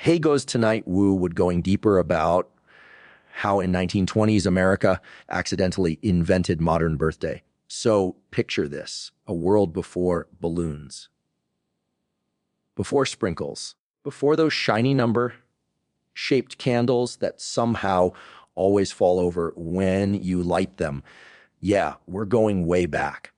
Hey Goes Tonight Woo would going deeper about how in 1920s America accidentally invented modern birthday. So picture this, a world before balloons, before sprinkles, before those shiny number shaped candles that somehow always fall over when you light them. Yeah, we're going way back.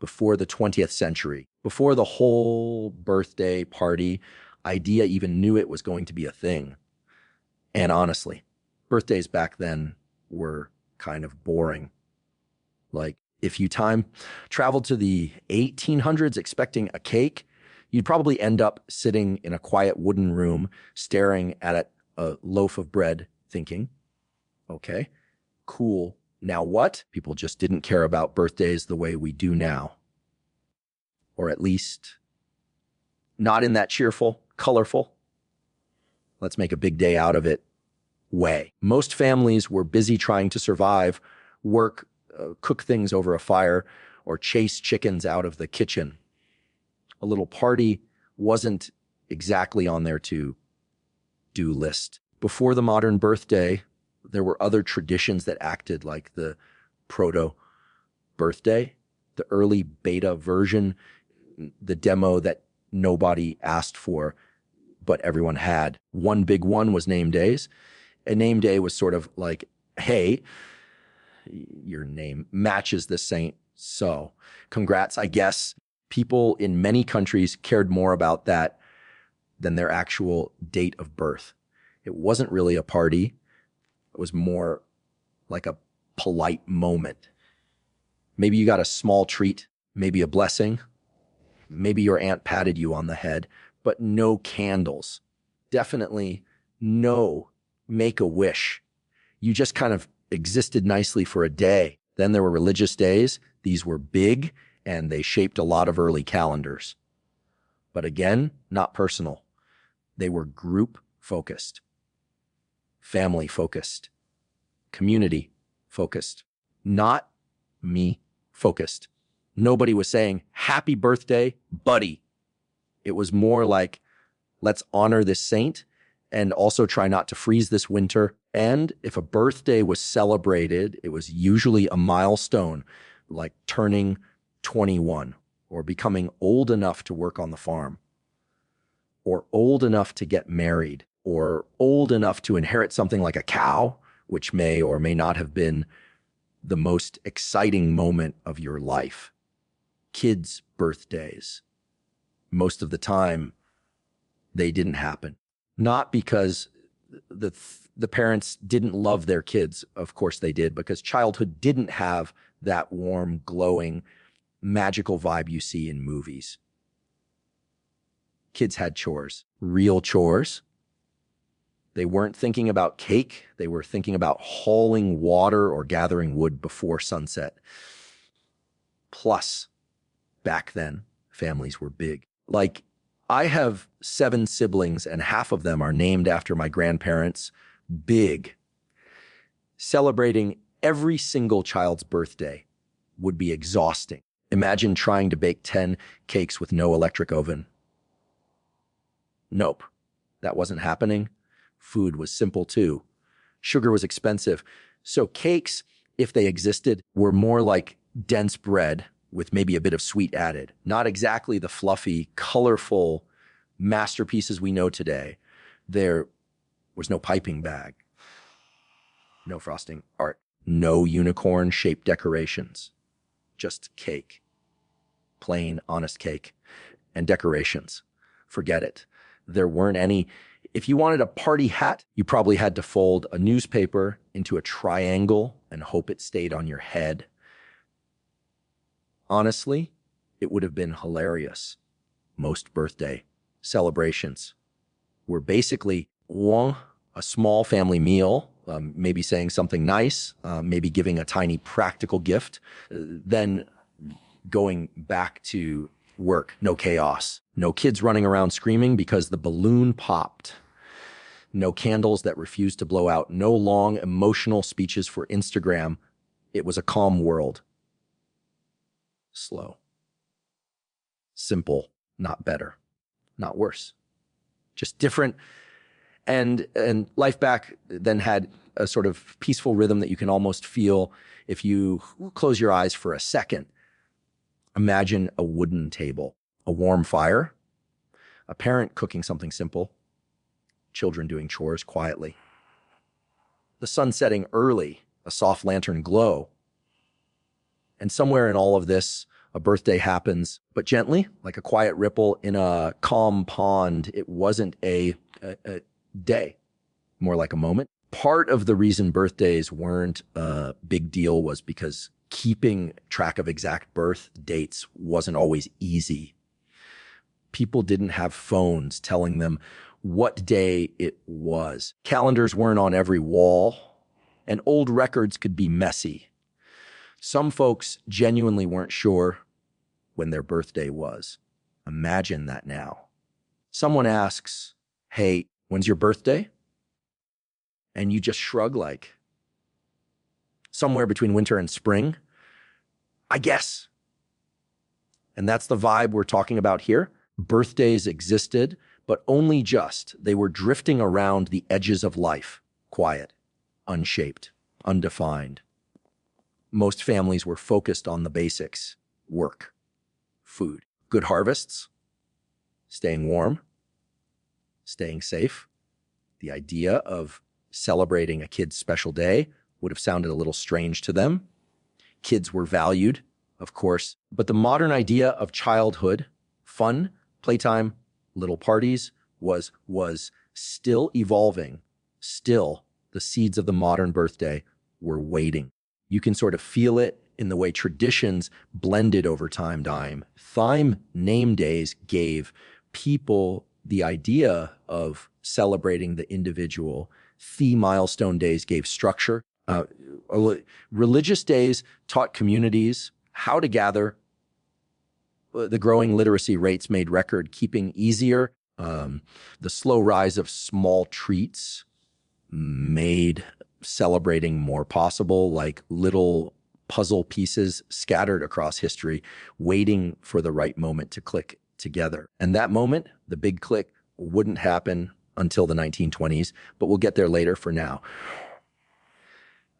Before the 20th century, before the whole birthday party idea even knew it was going to be a thing. And honestly, birthdays back then were kind of boring. Like, if you traveled to the 1800s expecting a cake, you'd probably end up sitting in a quiet wooden room, staring at a loaf of bread, thinking, okay, cool. Now what? People just didn't care about birthdays the way we do now. Or at least not in that cheerful, colorful, let's make a big day out of it way. Most families were busy trying to survive, work, cook things over a fire, or chase chickens out of the kitchen. A little party wasn't exactly on their to-do list. Before the modern birthday, there were other traditions that acted like the proto-birthday, the early beta version, the demo that nobody asked for, but everyone had. One big one was name days. A name day was sort of like, hey, your name matches the saint, so congrats. I guess people in many countries cared more about that than their actual date of birth. It wasn't really a party. It was more like a polite moment. Maybe you got a small treat, maybe a blessing. Maybe your aunt patted you on the head, but no candles. Definitely no make-a-wish. You just kind of existed nicely for a day. Then there were religious days. These were big, and they shaped a lot of early calendars. But again, not personal. They were group-focused, family-focused, community-focused, not me-focused. Nobody was saying, happy birthday, buddy. It was more like, let's honor this saint and also try not to freeze this winter. And if a birthday was celebrated, it was usually a milestone, like turning 21 or becoming old enough to work on the farm, or old enough to get married, or old enough to inherit something like a cow, which may or may not have been the most exciting moment of your life. Kids' birthdays, most of the time, they didn't happen. Not because the parents didn't love their kids. Of course they did, because childhood didn't have that warm, glowing, magical vibe you see in movies. Kids had chores, real chores. They weren't thinking about cake. They were thinking about hauling water or gathering wood before sunset. Plus, back then, families were big. Like, I have 7 siblings, and half of them are named after my grandparents. Big. Celebrating every single child's birthday would be exhausting. Imagine trying to bake 10 cakes with no electric oven. Nope, that wasn't happening. Food was simple too. Sugar was expensive. So cakes, if they existed, were more like dense bread with maybe a bit of sweet added. Not exactly the fluffy, colorful masterpieces we know today. There was no piping bag, no frosting art, no unicorn-shaped decorations, just cake, plain, honest cake, and decorations. Forget it. There weren't any. If you wanted a party hat, you probably had to fold a newspaper into a triangle and hope it stayed on your head. Honestly, it would have been hilarious. Most birthday celebrations were basically a small family meal, maybe saying something nice, maybe giving a tiny practical gift, then going back to work. No chaos. No kids running around screaming because the balloon popped. No candles that refused to blow out. No long emotional speeches for Instagram. It was a calm world. Slow. Simple, not better, not worse. Just different And life back then had a sort of peaceful rhythm that you can almost feel if you close your eyes for a second. Imagine a wooden table, a warm fire, a parent cooking something simple, children doing chores quietly. The sun setting early, a soft lantern glow. And somewhere in all of this, a birthday happens, but gently, like a quiet ripple in a calm pond. It wasn't a day, more like a moment. Part of the reason birthdays weren't a big deal was because keeping track of exact birth dates wasn't always easy. People didn't have phones telling them what day it was. Calendars weren't on every wall, and old records could be messy. Some folks genuinely weren't sure when their birthday was. Imagine that now. Someone asks, "Hey, when's your birthday?" And you just shrug like, "Somewhere between winter and spring, I guess." And that's the vibe we're talking about here. Birthdays existed, but only just. They were drifting around the edges of life, quiet, unshaped, undefined. Most families were focused on the basics: work, food, good harvests, staying warm, staying safe. The idea of celebrating a kid's special day would have sounded a little strange to them. Kids were valued, of course, but the modern idea of childhood, fun, playtime, little parties, was still evolving. Still, the seeds of the modern birthday were waiting. You can sort of feel it in the way traditions blended over time. Time name days gave people the idea of celebrating the individual. Milestone days gave structure. Religious days taught communities how to gather. The growing literacy rates made record keeping easier. The slow rise of small treats made celebrating more possible, like little puzzle pieces scattered across history, waiting for the right moment to click together. And that moment, the big click, wouldn't happen until the 1920s, but we'll get there later. For now,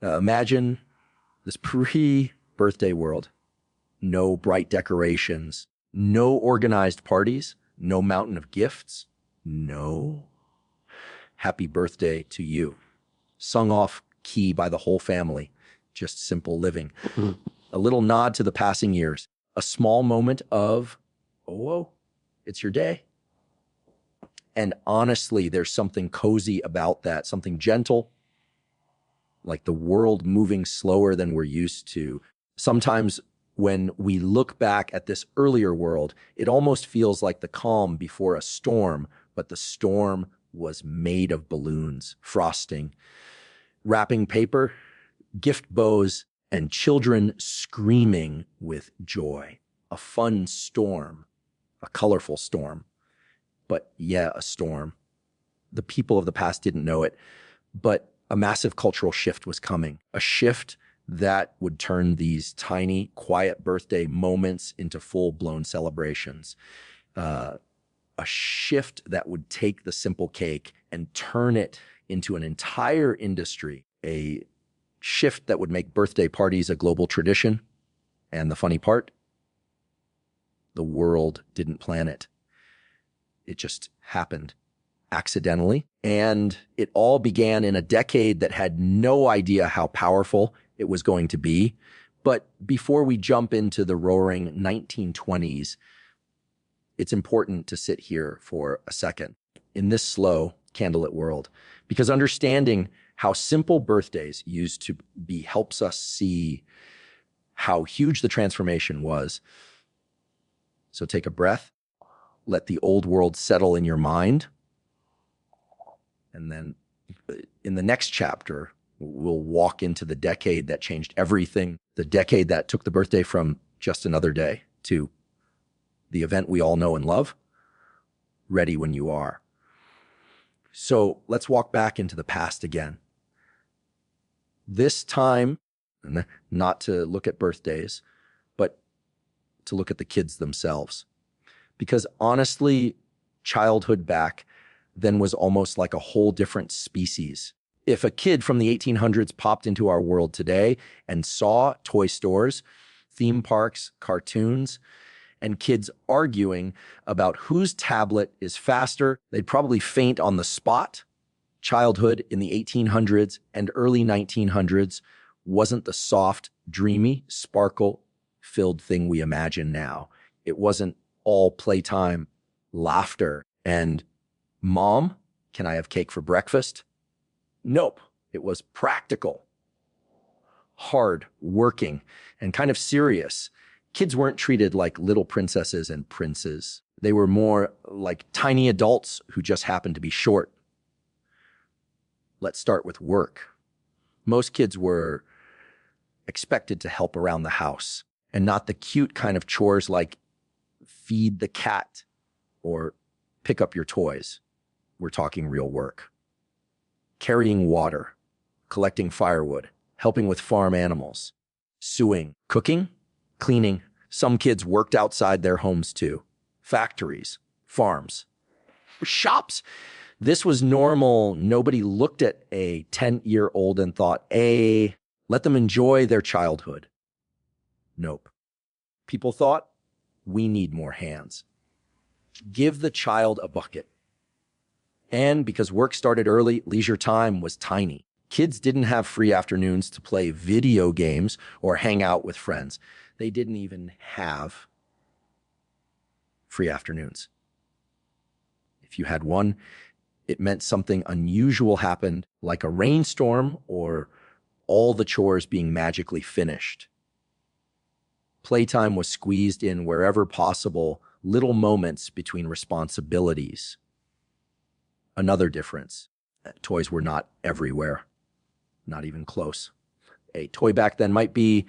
imagine this pre-birthday world. No bright decorations, no organized parties, no mountain of gifts, no happy birthday to you, sung off key by the whole family, just simple living. A little nod to the passing years, a small moment of, oh, it's your day. And honestly, there's something cozy about that, something gentle, like the world moving slower than we're used to. Sometimes when we look back at this earlier world, it almost feels like the calm before a storm, but the storm was made of balloons, frosting, wrapping paper, gift bows, and children screaming with joy. A fun storm, a colorful storm, but yeah, a storm. The people of the past didn't know it, but a massive cultural shift was coming, a shift that would turn these tiny, quiet birthday moments into full-blown celebrations. A shift that would take the simple cake and turn it into an entire industry, a shift that would make birthday parties a global tradition. And the funny part, the world didn't plan it. It just happened accidentally. And it all began in a decade that had no idea how powerful it was going to be. But before we jump into the roaring 1920s, it's important to sit here for a second in this slow, candlelit world, because understanding how simple birthdays used to be helps us see how huge the transformation was. So take a breath, let the old world settle in your mind, and then in the next chapter, we'll walk into the decade that changed everything, the decade that took the birthday from just another day to the event we all know and love. Ready when you are. So let's walk back into the past again. This time, not to look at birthdays, but to look at the kids themselves. Because honestly, childhood back then was almost like a whole different species. If a kid from the 1800s popped into our world today and saw toy stores, theme parks, cartoons, and kids arguing about whose tablet is faster, they'd probably faint on the spot. Childhood in the 1800s and early 1900s wasn't the soft, dreamy, sparkle-filled thing we imagine now. It wasn't all playtime, laughter, and "Mom, can I have cake for breakfast?" Nope. It was practical, hard, working, and kind of serious. Kids weren't treated like little princesses and princes. They were more like tiny adults who just happened to be short. Let's start with work. Most kids were expected to help around the house, and not the cute kind of chores like feed the cat or pick up your toys. We're talking real work. Carrying water, collecting firewood, helping with farm animals, sewing, cooking, cleaning. Some kids worked outside their homes too. Factories, farms, shops. This was normal. Nobody looked at a 10-year-old and thought, let them enjoy their childhood. Nope. People thought, we need more hands. Give the child a bucket. And because work started early, leisure time was tiny. Kids didn't have free afternoons to play video games or hang out with friends. They didn't even have free afternoons. If you had one, it meant something unusual happened, like a rainstorm or all the chores being magically finished. Playtime was squeezed in wherever possible, little moments between responsibilities. Another difference, toys were not everywhere, not even close. A toy back then might be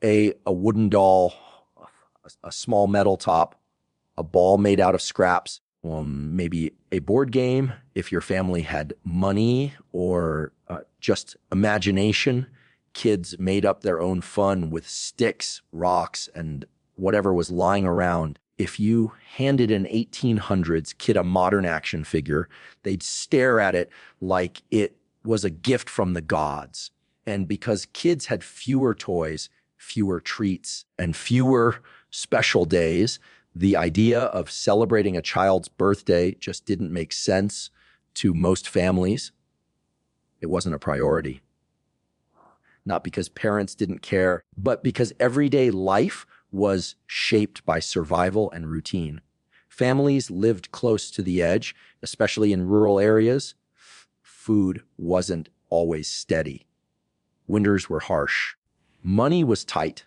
a wooden doll, a small metal top, a ball made out of scraps, maybe a board game if your family had money or just imagination. Kids made up their own fun with sticks, rocks, and whatever was lying around. If you handed an 1800s kid a modern action figure, they'd stare at it like it was a gift from the gods. And because kids had fewer toys, fewer treats, and fewer special days, the idea of celebrating a child's birthday just didn't make sense to most families. It wasn't a priority. Not because parents didn't care, but because everyday life was shaped by survival and routine. Families lived close to the edge, especially in rural areas. Food wasn't always steady. Winters were harsh. Money was tight.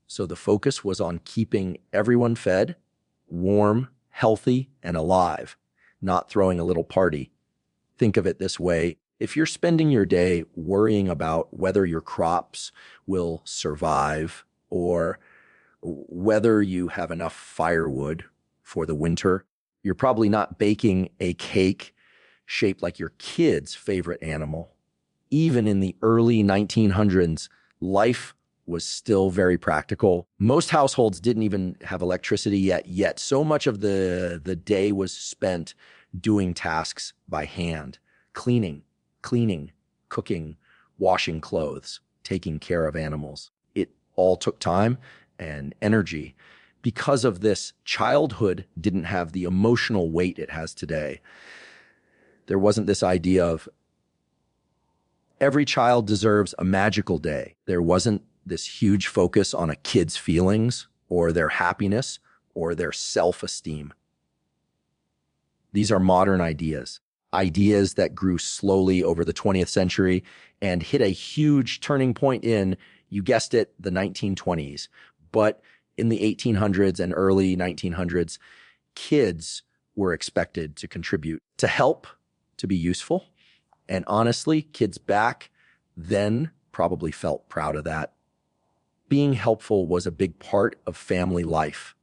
So the focus was on keeping everyone fed, warm, healthy, and alive, not throwing a little party. Think of it this way. If you're spending your day worrying about whether your crops will survive or whether you have enough firewood for the winter, you're probably not baking a cake shaped like your kid's favorite animal. Even in the early 1900s, life was still very practical. Most households didn't even have electricity yet. So much of the day was spent doing tasks by hand, cleaning, cooking, washing clothes, taking care of animals. It all took time and energy. Because of this, childhood didn't have the emotional weight it has today. There wasn't this idea of every child deserves a magical day. There wasn't this huge focus on a kid's feelings or their happiness or their self-esteem. These are modern ideas that grew slowly over the 20th century and hit a huge turning point in, you guessed it, the 1920s. But in the 1800s and early 1900s, kids were expected to contribute, to help, to be useful. And honestly, kids back then probably felt proud of that. Being helpful was a big part of family life.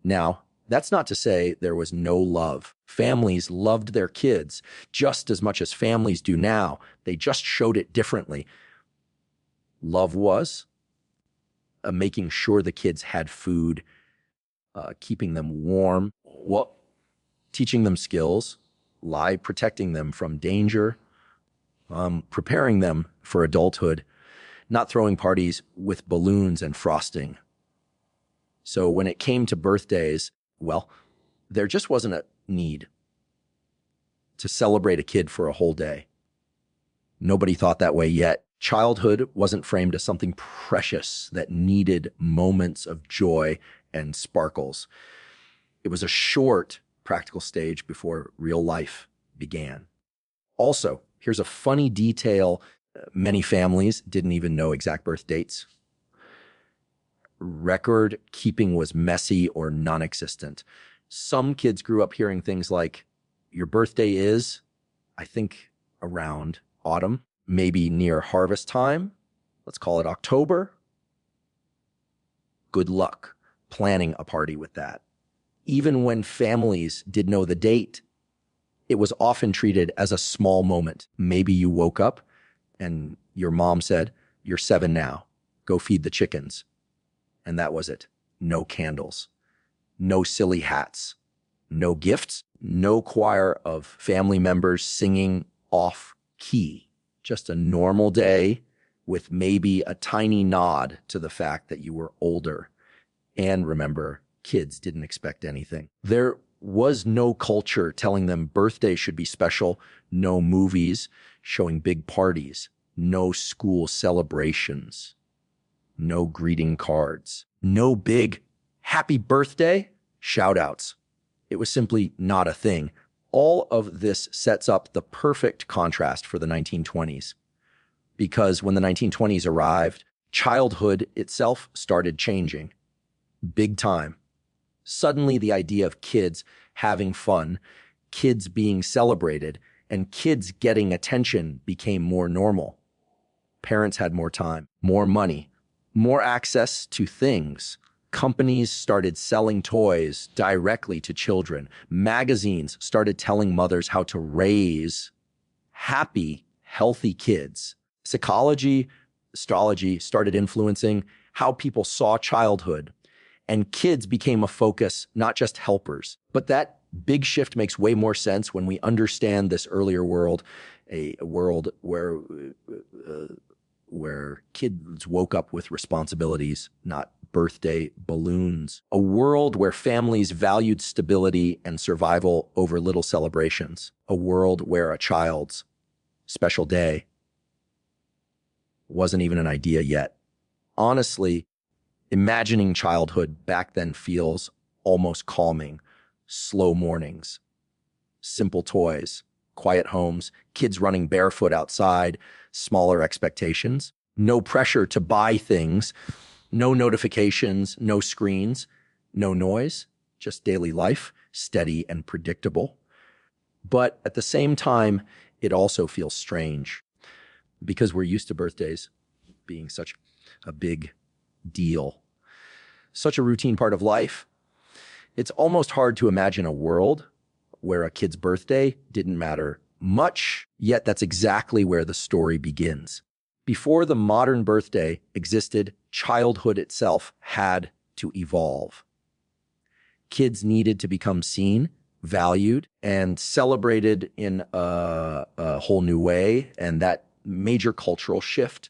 Now, that's not to say there was no love. Families loved their kids just as much as families do now. They just showed it differently. Love was making sure the kids had food, keeping them warm, teaching them skills, lie protecting them from danger, preparing them for adulthood, not throwing parties with balloons and frosting. So when it came to birthdays, well, there just wasn't a need to celebrate a kid for a whole day. Nobody thought that way yet. Childhood wasn't framed as something precious that needed moments of joy and sparkles. It was a short, practical stage before real life began. Also, here's a funny detail. Many families didn't even know exact birth dates. Record keeping was messy or non-existent. Some kids grew up hearing things like, your birthday is, I think, around autumn, maybe near harvest time. Let's call it October. Good luck planning a party with that. Even when families did know the date, it was often treated as a small moment. Maybe you woke up and your mom said, you're 7 now, go feed the chickens. And that was it. No candles, no silly hats, no gifts, no choir of family members singing off key. Just a normal day with maybe a tiny nod to the fact that you were older. And remember, kids didn't expect anything. There was no culture telling them birthday should be special, no movies showing big parties, no school celebrations, no greeting cards, no big happy birthday shout outs. It was simply not a thing. All of this sets up the perfect contrast for the 1920s. Because when the 1920s arrived, childhood itself started changing. Big time. Suddenly the idea of kids having fun, kids being celebrated, and kids getting attention became more normal. Parents had more time, more money, more access to things. Companies started selling toys directly to children. Magazines started telling mothers how to raise happy, healthy kids. Psychology, astrology started influencing how people saw childhood. And kids became a focus, not just helpers. But that big shift makes way more sense when we understand this earlier world, a world where kids woke up with responsibilities, not birthday balloons. A world where families valued stability and survival over little celebrations. A world where a child's special day wasn't even an idea yet. Honestly, imagining childhood back then feels almost calming. Slow mornings, simple toys, quiet homes, kids running barefoot outside, smaller expectations, no pressure to buy things, no notifications, no screens, no noise, just daily life, steady and predictable. But at the same time, it also feels strange because we're used to birthdays being such a big deal, such a routine part of life. It's almost hard to imagine a world where a kid's birthday didn't matter much, yet that's exactly where the story begins. Before the modern birthday existed, childhood itself had to evolve. Kids needed to become seen, valued, and celebrated in a whole new way. And that major cultural shift,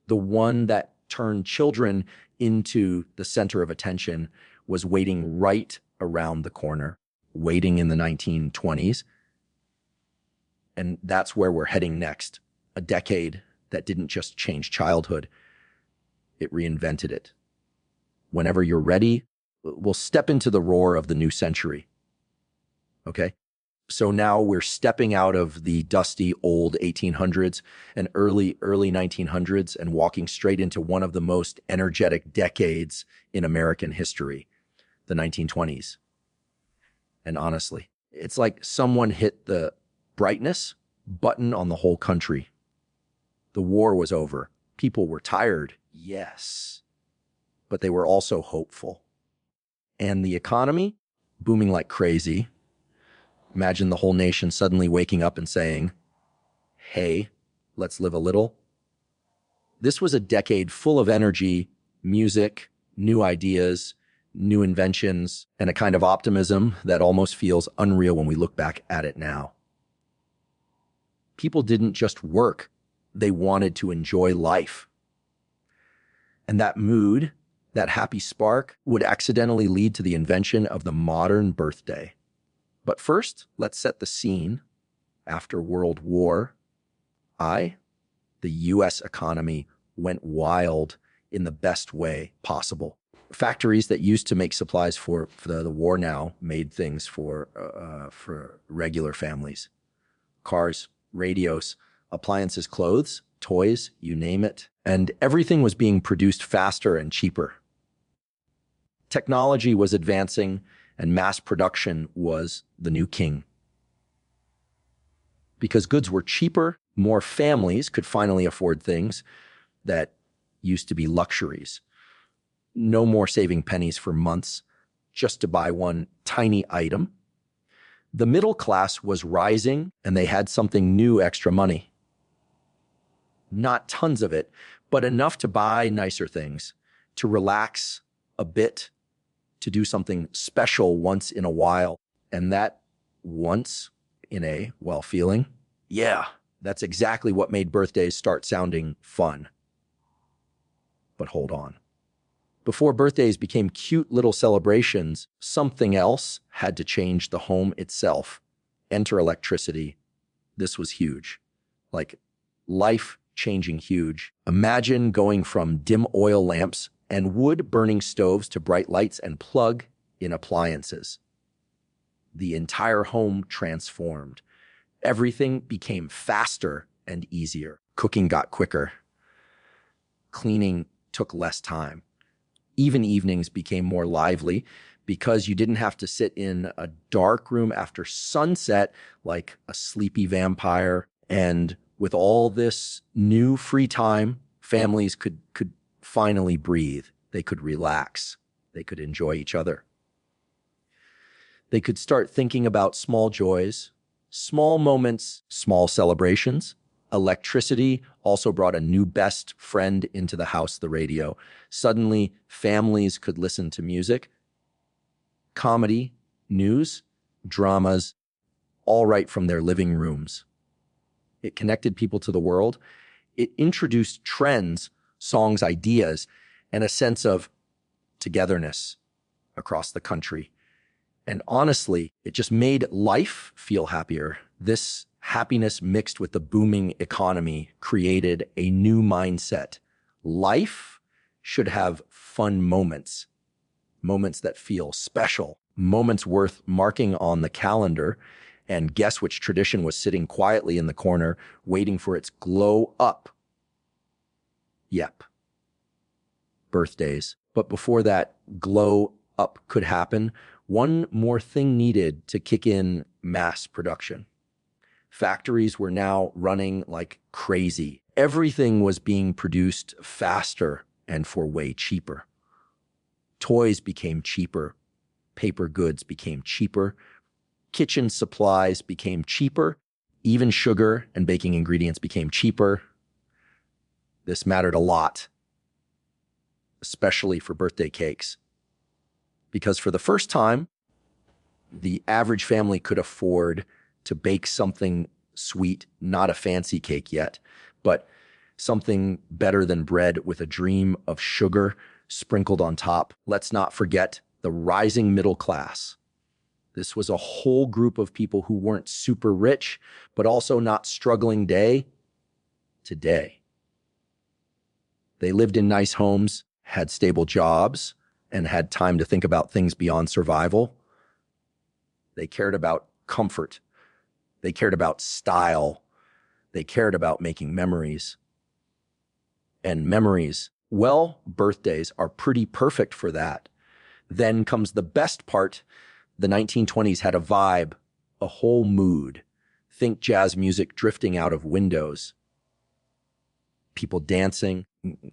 the one that turned children into the center of attention, was waiting right around the corner, waiting in the 1920s. And that's where we're heading next, a decade that didn't just change childhood, it reinvented it. Whenever you're ready, we'll step into the roar of the new century. Okay? So now we're stepping out of the dusty old 1800s and early 1900s and walking straight into one of the most energetic decades in American history, the 1920s. And honestly, it's like someone hit the brightness button on the whole country. The war was over. People were tired, yes, but they were also hopeful. And the economy, booming like crazy. Imagine the whole nation suddenly waking up and saying, hey, let's live a little. This was a decade full of energy, music, new ideas, new inventions, and a kind of optimism that almost feels unreal when we look back at it now. People didn't just work, they wanted to enjoy life. And that mood, that happy spark, would accidentally lead to the invention of the modern birthday. But first, let's set the scene. After World War I, the U.S. economy went wild in the best way possible. Factories that used to make supplies for the war now made things for regular families. Cars, radios, appliances, clothes, toys, you name it. And everything was being produced faster and cheaper. Technology was advancing, and mass production was the new king. Because goods were cheaper, more families could finally afford things that used to be luxuries. No more saving pennies for months just to buy one tiny item. The middle class was rising, and they had something new extra money. Not tons of it, but enough to buy nicer things, to relax a bit, to do something special once in a while. And that once in a while feeling, yeah, that's exactly what made birthdays start sounding fun. But hold on. Before birthdays became cute little celebrations, something else had to change: the home itself. Enter electricity. This was huge. Like, life-changing huge. Imagine going from dim oil lamps and wood-burning stoves to bright lights and plug-in appliances. The entire home transformed. Everything became faster and easier. Cooking got quicker. Cleaning took less time. Even evenings became more lively because you didn't have to sit in a dark room after sunset like a sleepy vampire. And with all this new free time, families could finally breathe. They could relax. They could enjoy each other. They could start thinking about small joys, small moments, small celebrations. Electricity also brought a new best friend into the house: the radio. Suddenly, families could listen to music, comedy, news, dramas, all right from their living rooms. It connected people to the world. It introduced trends, songs, ideas, and a sense of togetherness across the country. And honestly, it just made life feel happier. This happiness mixed with the booming economy created a new mindset. Life should have fun moments, moments that feel special, moments worth marking on the calendar. And guess which tradition was sitting quietly in the corner, waiting for its glow up? Yep, birthdays. But before that glow up could happen, one more thing needed to kick in: mass production. Factories were now running like crazy. Everything was being produced faster and for way cheaper. Toys became cheaper. Paper goods became cheaper. Kitchen supplies became cheaper. Even sugar and baking ingredients became cheaper. This mattered a lot, especially for birthday cakes. Because for the first time, the average family could afford to bake something sweet, not a fancy cake yet, but something better than bread with a dream of sugar sprinkled on top. Let's not forget the rising middle class. This was a whole group of people who weren't super rich, but also not struggling day to day. They lived in nice homes, had stable jobs, and had time to think about things beyond survival. They cared about comfort. They cared about style. They cared about making memories. And memories, well, birthdays are pretty perfect for that. Then comes the best part. The 1920s had a vibe, a whole mood. Think jazz music drifting out of windows. People dancing,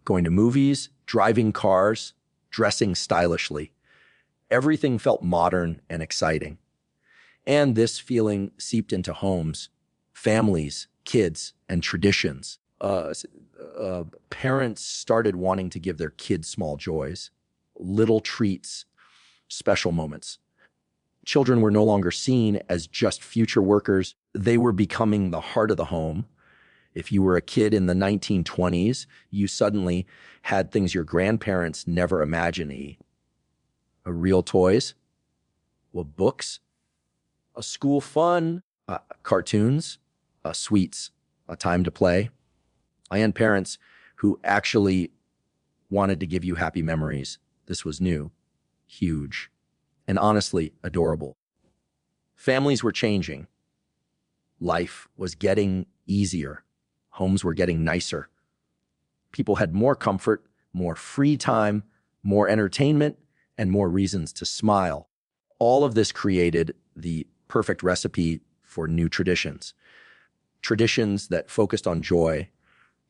going to movies, driving cars, dressing stylishly. Everything felt modern and exciting. And this feeling seeped into homes, families, kids, and traditions. Parents started wanting to give their kids small joys, little treats, special moments. Children were no longer seen as just future workers. They were becoming the heart of the home. If you were a kid in the 1920s, you suddenly had things your grandparents never imagined. Real toys, well, books, a school fun, cartoons, sweets, a time to play, and parents who actually wanted to give you happy memories. This was new, huge, and honestly adorable. Families were changing. Life was getting easier. Homes were getting nicer. People had more comfort, more free time, more entertainment, and more reasons to smile. All of this created the perfect recipe for new traditions. Traditions that focused on joy,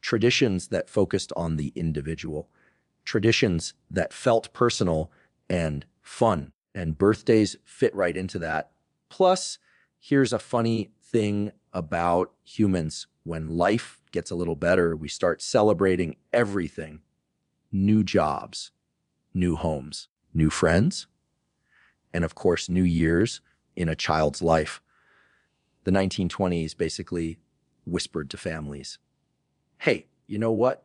traditions that focused on the individual, traditions that felt personal and fun. And birthdays fit right into that. Plus, here's a funny thing about humans. When life gets a little better, we start celebrating everything. New jobs, new homes, new friends, and of course, new years in a child's life. The 1920s basically whispered to families, hey, you know what?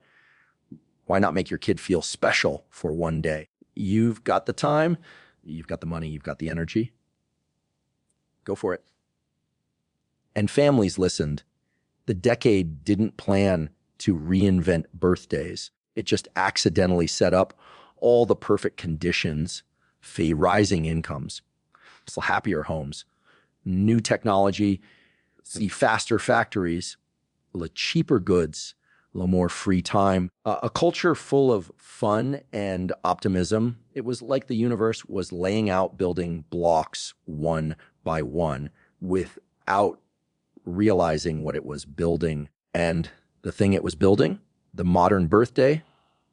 Why not make your kid feel special for one day? You've got the time, you've got the money, you've got the energy. Go for it. And families listened. The decade didn't plan to reinvent birthdays. It just accidentally set up all the perfect conditions for rising incomes, so happier homes, new technology, the faster factories, the cheaper goods, a little more free time, a culture full of fun and optimism. It was like the universe was laying out building blocks one by one without realizing what it was building. And the thing it was building, the modern birthday,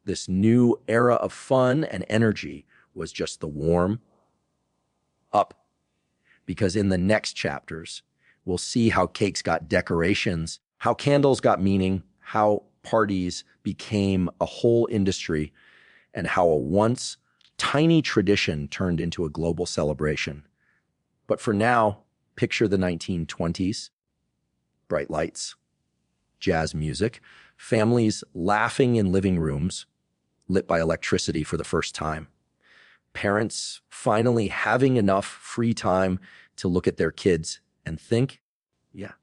this new era of fun and energy, was just the warm up. Because in the next chapters, we'll see how cakes got decorations, how candles got meaning, how parties became a whole industry, and how a once tiny tradition turned into a global celebration. But for now, picture the 1920s, bright lights, jazz music, families laughing in living rooms lit by electricity for the first time, parents finally having enough free time to look at their kids and think, yeah,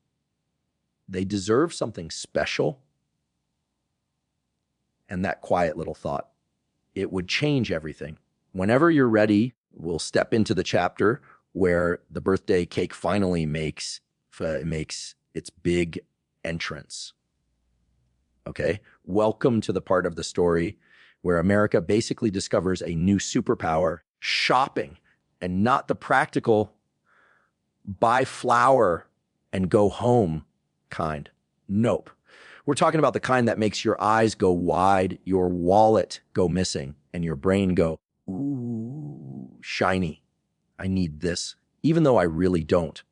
they deserve something special. And that quiet little thought, it would change everything. Whenever you're ready, we'll step into the chapter where the birthday cake finally makes its big entrance. Okay? Welcome to the part of the story where America basically discovers a new superpower, shopping, and not the practical buy flour and go home kind. Nope. We're talking about the kind that makes your eyes go wide, your wallet go missing, and your brain go, ooh, shiny. I need this, even though I really don't.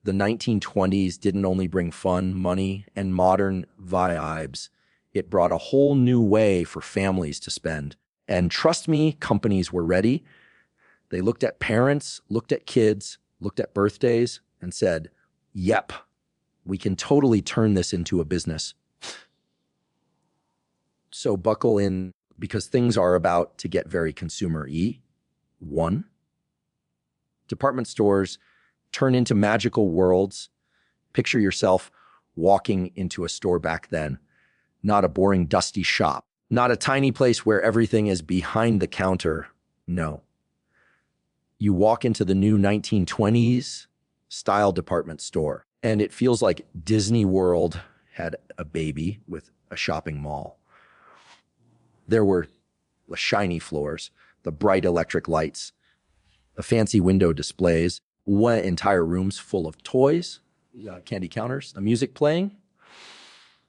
The 1920s didn't only bring fun, money, and modern vibes. It brought a whole new way for families to spend. And trust me, companies were ready. They looked at parents, looked at kids, looked at birthdays, and said, yep, we can totally turn this into a business. So buckle in, because things are about to get very consumer-y. 1, department stores turn into magical worlds. Picture yourself walking into a store back then. Not a boring, dusty shop. Not a tiny place where everything is behind the counter. No. You walk into the new 1920s style department store, and it feels like Disney World had a baby with a shopping mall. There were the shiny floors, the bright electric lights, the fancy window displays, entire rooms full of toys, candy counters, the music playing,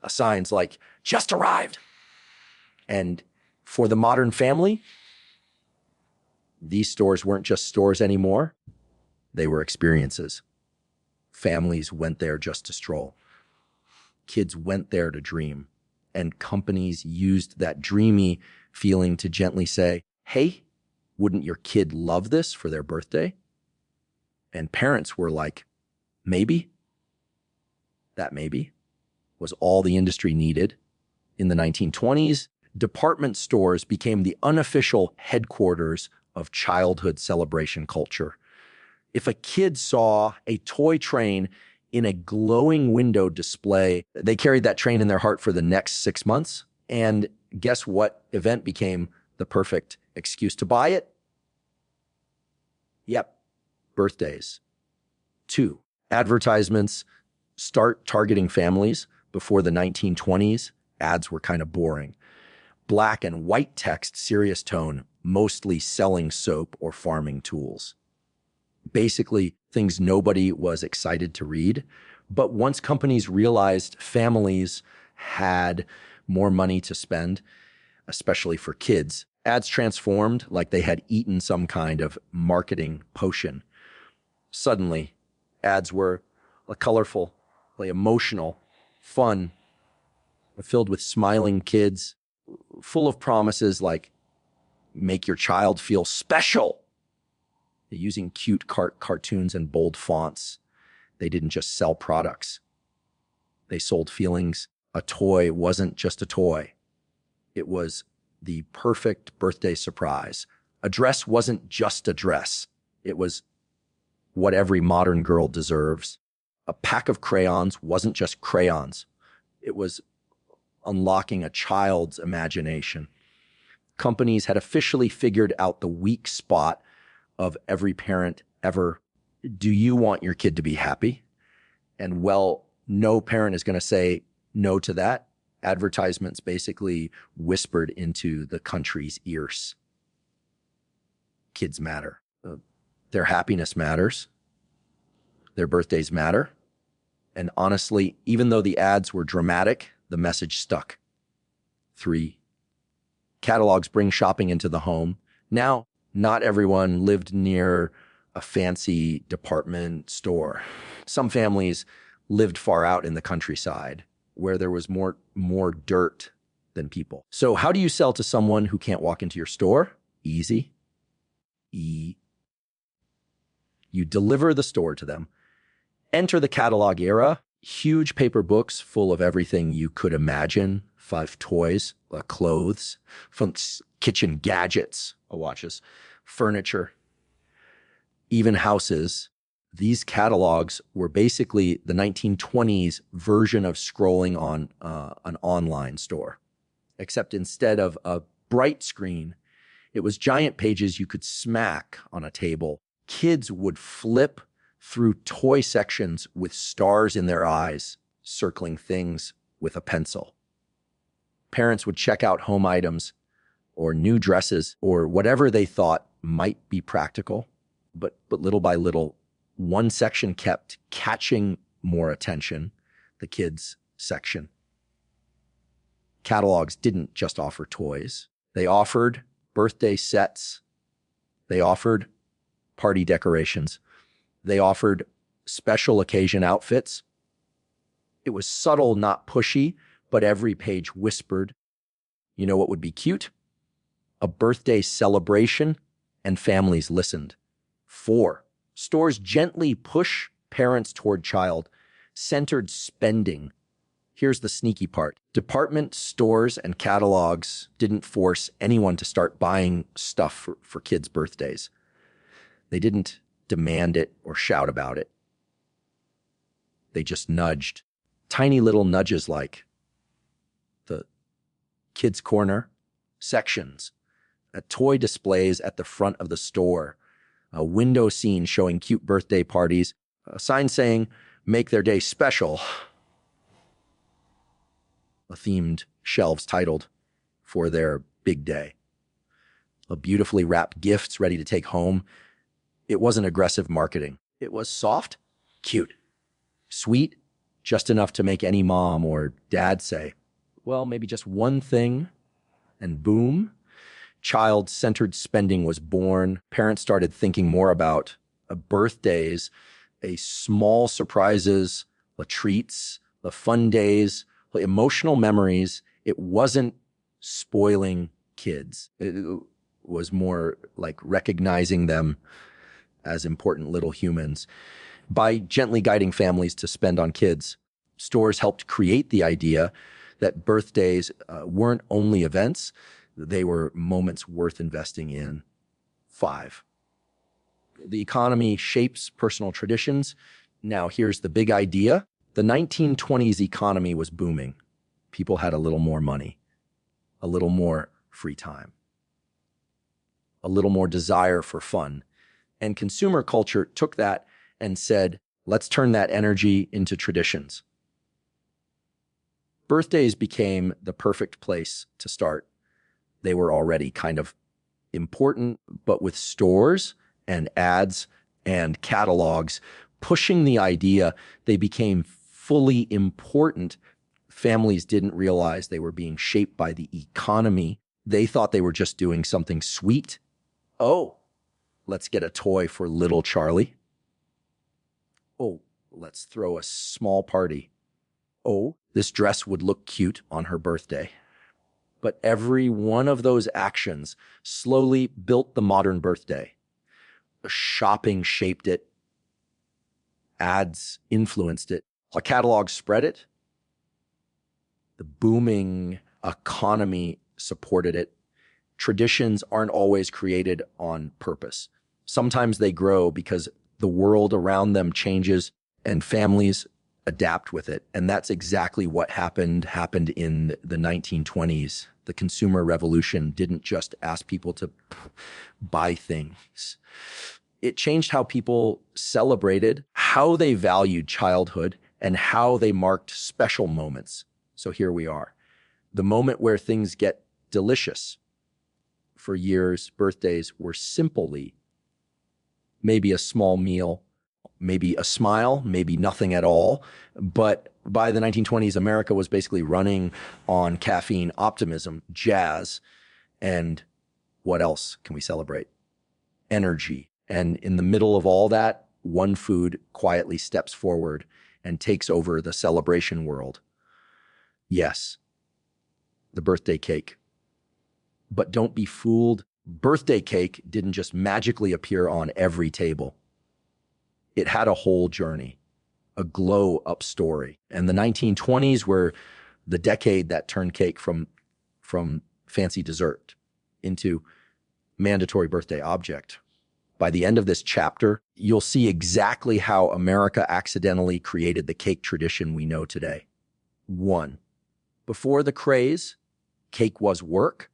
signs like, just arrived. And for the modern family, these stores weren't just stores anymore. They were experiences. Families went there just to stroll. Kids went there to dream. And companies used that dreamy feeling to gently say, hey, wouldn't your kid love this for their birthday? And parents were like, maybe? That maybe was all the industry needed. In the 1920s, department stores became the unofficial headquarters of childhood celebration culture. If a kid saw a toy train in a glowing window display, they carried that train in their heart for the next 6 months. And guess what event became the perfect excuse to buy it? Yep, birthdays. 2, advertisements start targeting families. Before the 1920s, ads were kind of boring. Black and white text, serious tone, mostly selling soap or farming tools. Basically, things nobody was excited to read. But once companies realized families had more money to spend, especially for kids, ads transformed like they had eaten some kind of marketing potion. Suddenly, ads were colorful, emotional, fun, filled with smiling kids, full of promises like make your child feel special. Using cute cartoons and bold fonts. They didn't just sell products. They sold feelings. A toy wasn't just a toy. It was the perfect birthday surprise. A dress wasn't just a dress. It was what every modern girl deserves. A pack of crayons wasn't just crayons. It was unlocking a child's imagination. Companies had officially figured out the weak spot of every parent ever. Do you want your kid to be happy? And well, no parent is going to say no to that. Advertisements basically whispered into the country's ears. Kids matter. Their happiness matters. Their birthdays matter. And honestly, even though the ads were dramatic, the message stuck. 3, catalogs bring shopping into the home. Now, not everyone lived near a fancy department store. Some families lived far out in the countryside where there was more dirt than people. So how do you sell to someone who can't walk into your store? Easy. You deliver the store to them. Enter the catalog era. Huge paper books full of everything you could imagine. 5 toys, clothes, from kitchen gadgets, watches, furniture, even houses. These catalogs were basically the 1920s version of scrolling on an online store, except instead of a bright screen, it was giant pages you could smack on a table. Kids would flip through toy sections with stars in their eyes, circling things with a pencil. Parents would check out home items or new dresses or whatever they thought might be practical. But little by little, one section kept catching more attention, the kids section. Catalogs didn't just offer toys. They offered birthday sets. They offered party decorations. They offered special occasion outfits. It was subtle, not pushy, but every page whispered, you know what would be cute? A birthday celebration, and families listened. 4, stores gently push parents toward child-centered spending. Here's the sneaky part. Department stores and catalogs didn't force anyone to start buying stuff for kids' birthdays. They didn't demand it or shout about it. They just nudged. Tiny little nudges like the kids' corner sections, toy displays at the front of the store, a window scene showing cute birthday parties, a sign saying, make their day special, a themed shelves titled for their big day, a beautifully wrapped gifts ready to take home. It wasn't aggressive marketing. It was soft, cute, sweet, just enough to make any mom or dad say, well, maybe just one thing, and boom, child-centered spending was born. Parents started thinking more about birthdays, small surprises, the treats, the fun days, the emotional memories. It wasn't spoiling kids. It was more like recognizing them as important little humans. By gently guiding families to spend on kids, stores helped create the idea that birthdays weren't only events, they were moments worth investing in. 5. The economy shapes personal traditions. Now, here's the big idea. The 1920s economy was booming. People had a little more money, a little more free time, a little more desire for fun. And consumer culture took that and said, let's turn that energy into traditions. Birthdays became the perfect place to start. They were already kind of important, but with stores and ads and catalogs pushing the idea, they became fully important. Families didn't realize they were being shaped by the economy. They thought they were just doing something sweet. Oh, let's get a toy for little Charlie. Oh, let's throw a small party. Oh, this dress would look cute on her birthday. But every one of those actions slowly built the modern birthday. Shopping shaped it. Ads influenced it. A catalog spread it. The booming economy supported it. Traditions aren't always created on purpose. Sometimes they grow because the world around them changes and families adapt with it. And that's exactly what happened in the 1920s. The consumer revolution didn't just ask people to buy things. It changed how people celebrated, how they valued childhood, and how they marked special moments. So here we are, the moment where things get delicious. For years, birthdays were simply maybe a small meal, maybe a smile, maybe nothing at all. But by the 1920s, America was basically running on caffeine, optimism, jazz, and what else can we celebrate? Energy. And in the middle of all that, one food quietly steps forward and takes over the celebration world. Yes, the birthday cake. But don't be fooled. Birthday cake didn't just magically appear on every table. It had a whole journey, a glow-up story. And the 1920s were the decade that turned cake from fancy dessert into mandatory birthday object. By the end of this chapter, you'll see exactly how America accidentally created the cake tradition we know today. 1. Before the craze, cake was work.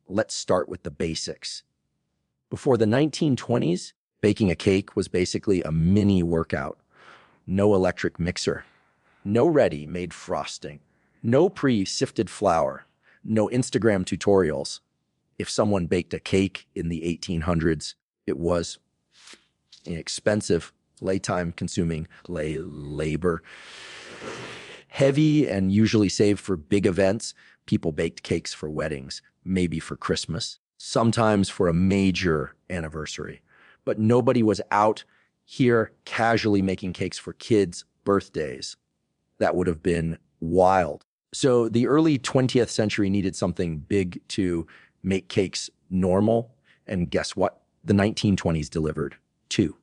Let's start with the basics. Before the 1920s, baking a cake was basically a mini workout. No electric mixer, no ready-made frosting, no pre-sifted flour, no Instagram tutorials. If someone baked a cake in the 1800s, it was inexpensive, time-consuming labor. Heavy and usually saved for big events. People baked cakes for weddings, maybe for Christmas, sometimes for a major anniversary. But nobody was out here casually making cakes for kids' birthdays. That would have been wild. So the early 20th century needed something big to make cakes normal. And guess what? The 1920s delivered, too.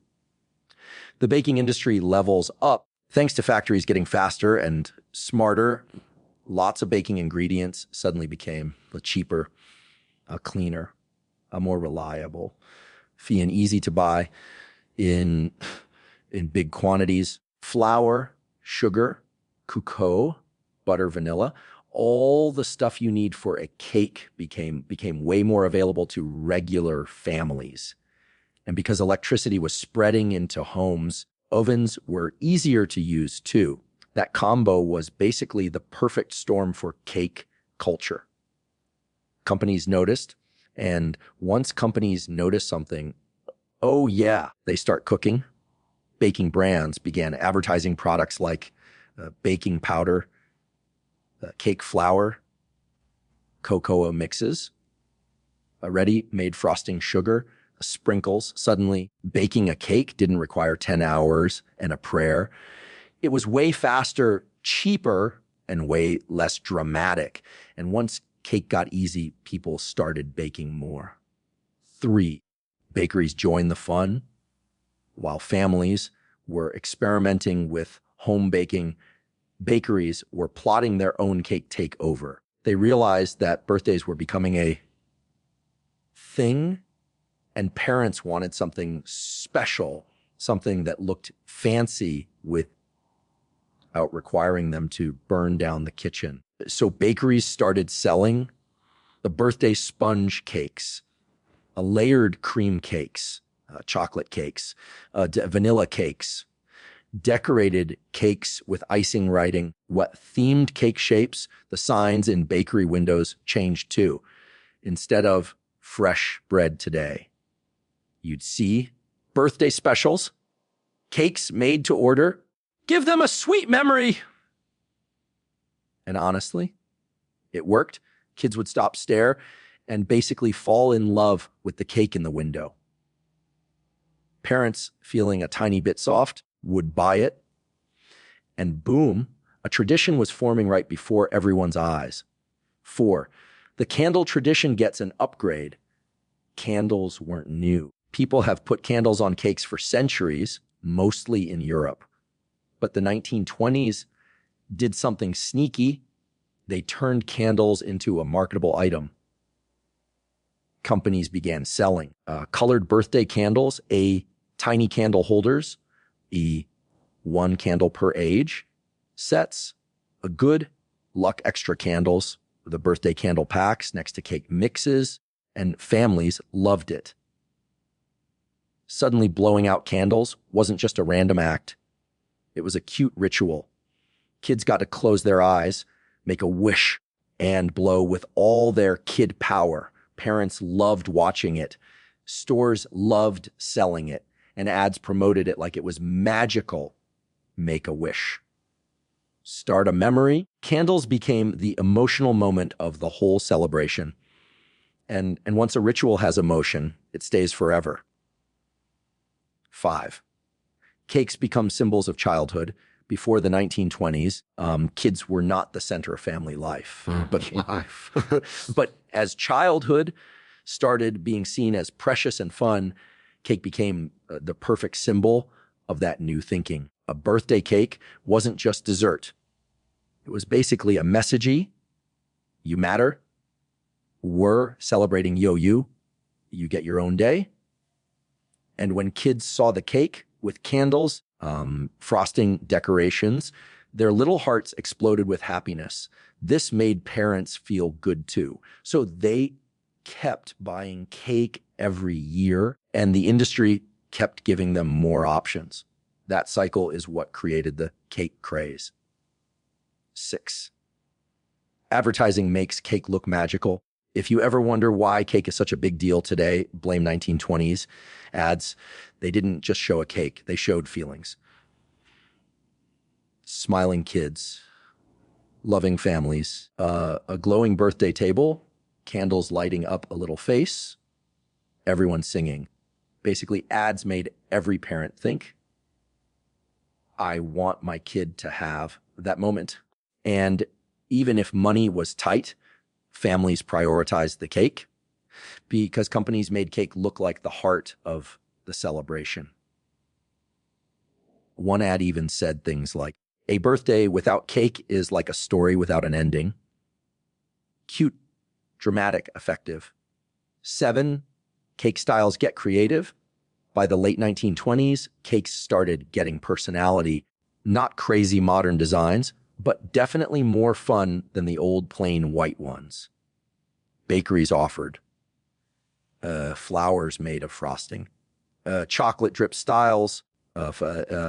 The baking industry levels up thanks to factories getting faster and smarter. Lots of baking ingredients suddenly became cheaper, cleaner, more reliable, and easy to buy in big quantities. Flour, sugar, cocoa, butter, vanilla, all the stuff you need for a cake became way more available to regular families. And because electricity was spreading into homes, ovens were easier to use too. That combo was basically the perfect storm for cake culture. Companies noticed, and once companies notice something, oh yeah, they start cooking. Baking brands began advertising products like baking powder, cake flour, cocoa mixes, ready-made frosting sugar, sprinkles. Suddenly, baking a cake didn't require 10 hours and a prayer. It was way faster, cheaper, and way less dramatic. And once cake got easy, people started baking more. 3, bakeries joined the fun. While families were experimenting with home baking, bakeries were plotting their own cake takeover. They realized that birthdays were becoming a thing, and parents wanted something special, something that looked fancy without requiring them to burn down the kitchen. So bakeries started selling the birthday sponge cakes, layered cream cakes, chocolate cakes, vanilla cakes, decorated cakes with icing writing. What themed cake shapes, the signs in bakery windows changed too. Instead of fresh bread today, you'd see birthday specials, cakes made to order. Give them a sweet memory. And honestly, it worked. Kids would stop, stare, and basically fall in love with the cake in the window. Parents, feeling a tiny bit soft, would buy it. And boom, a tradition was forming right before everyone's eyes. 4, the candle tradition gets an upgrade. Candles weren't new. People have put candles on cakes for centuries, mostly in Europe. But the 1920s did something sneaky. They turned candles into a marketable item. Companies began selling colored birthday candles, tiny candle holders, 1 candle per age, sets, a good luck extra candles, the birthday candle packs next to cake mixes, and families loved it. Suddenly blowing out candles wasn't just a random act. It was a cute ritual. Kids got to close their eyes, make a wish, and blow with all their kid power. Parents loved watching it. Stores loved selling it, and ads promoted it like it was magical. Make a wish. Start a memory. Candles became the emotional moment of the whole celebration. And once a ritual has emotion, it stays forever. 5, cakes become symbols of childhood. Before the 1920s, kids were not the center of family life. But as childhood started being seen as precious and fun, cake became the perfect symbol of that new thinking. A birthday cake wasn't just dessert. It was basically a messagey. You matter. We're celebrating you. You get your own day. And when kids saw the cake with candles, frosting, decorations, their little hearts exploded with happiness. This made parents feel good too. So they kept buying cake every year, and the industry kept giving them more options. That cycle is what created the cake craze. 6, advertising makes cake look magical. If you ever wonder why cake is such a big deal today, blame 1920s ads. They didn't just show a cake, they showed feelings. Smiling kids, loving families, a glowing birthday table, candles lighting up a little face, everyone singing. Basically, ads made every parent think, I want my kid to have that moment. And even if money was tight, families prioritized the cake because companies made cake look like the heart of the celebration. One ad even said things like, a birthday without cake is like a story without an ending. Cute, dramatic, effective. 7, cake styles get creative. By the late 1920s, cakes started getting personality, not crazy modern designs, but definitely more fun than the old plain white ones. Bakeries offered flowers made of frosting, chocolate drip styles of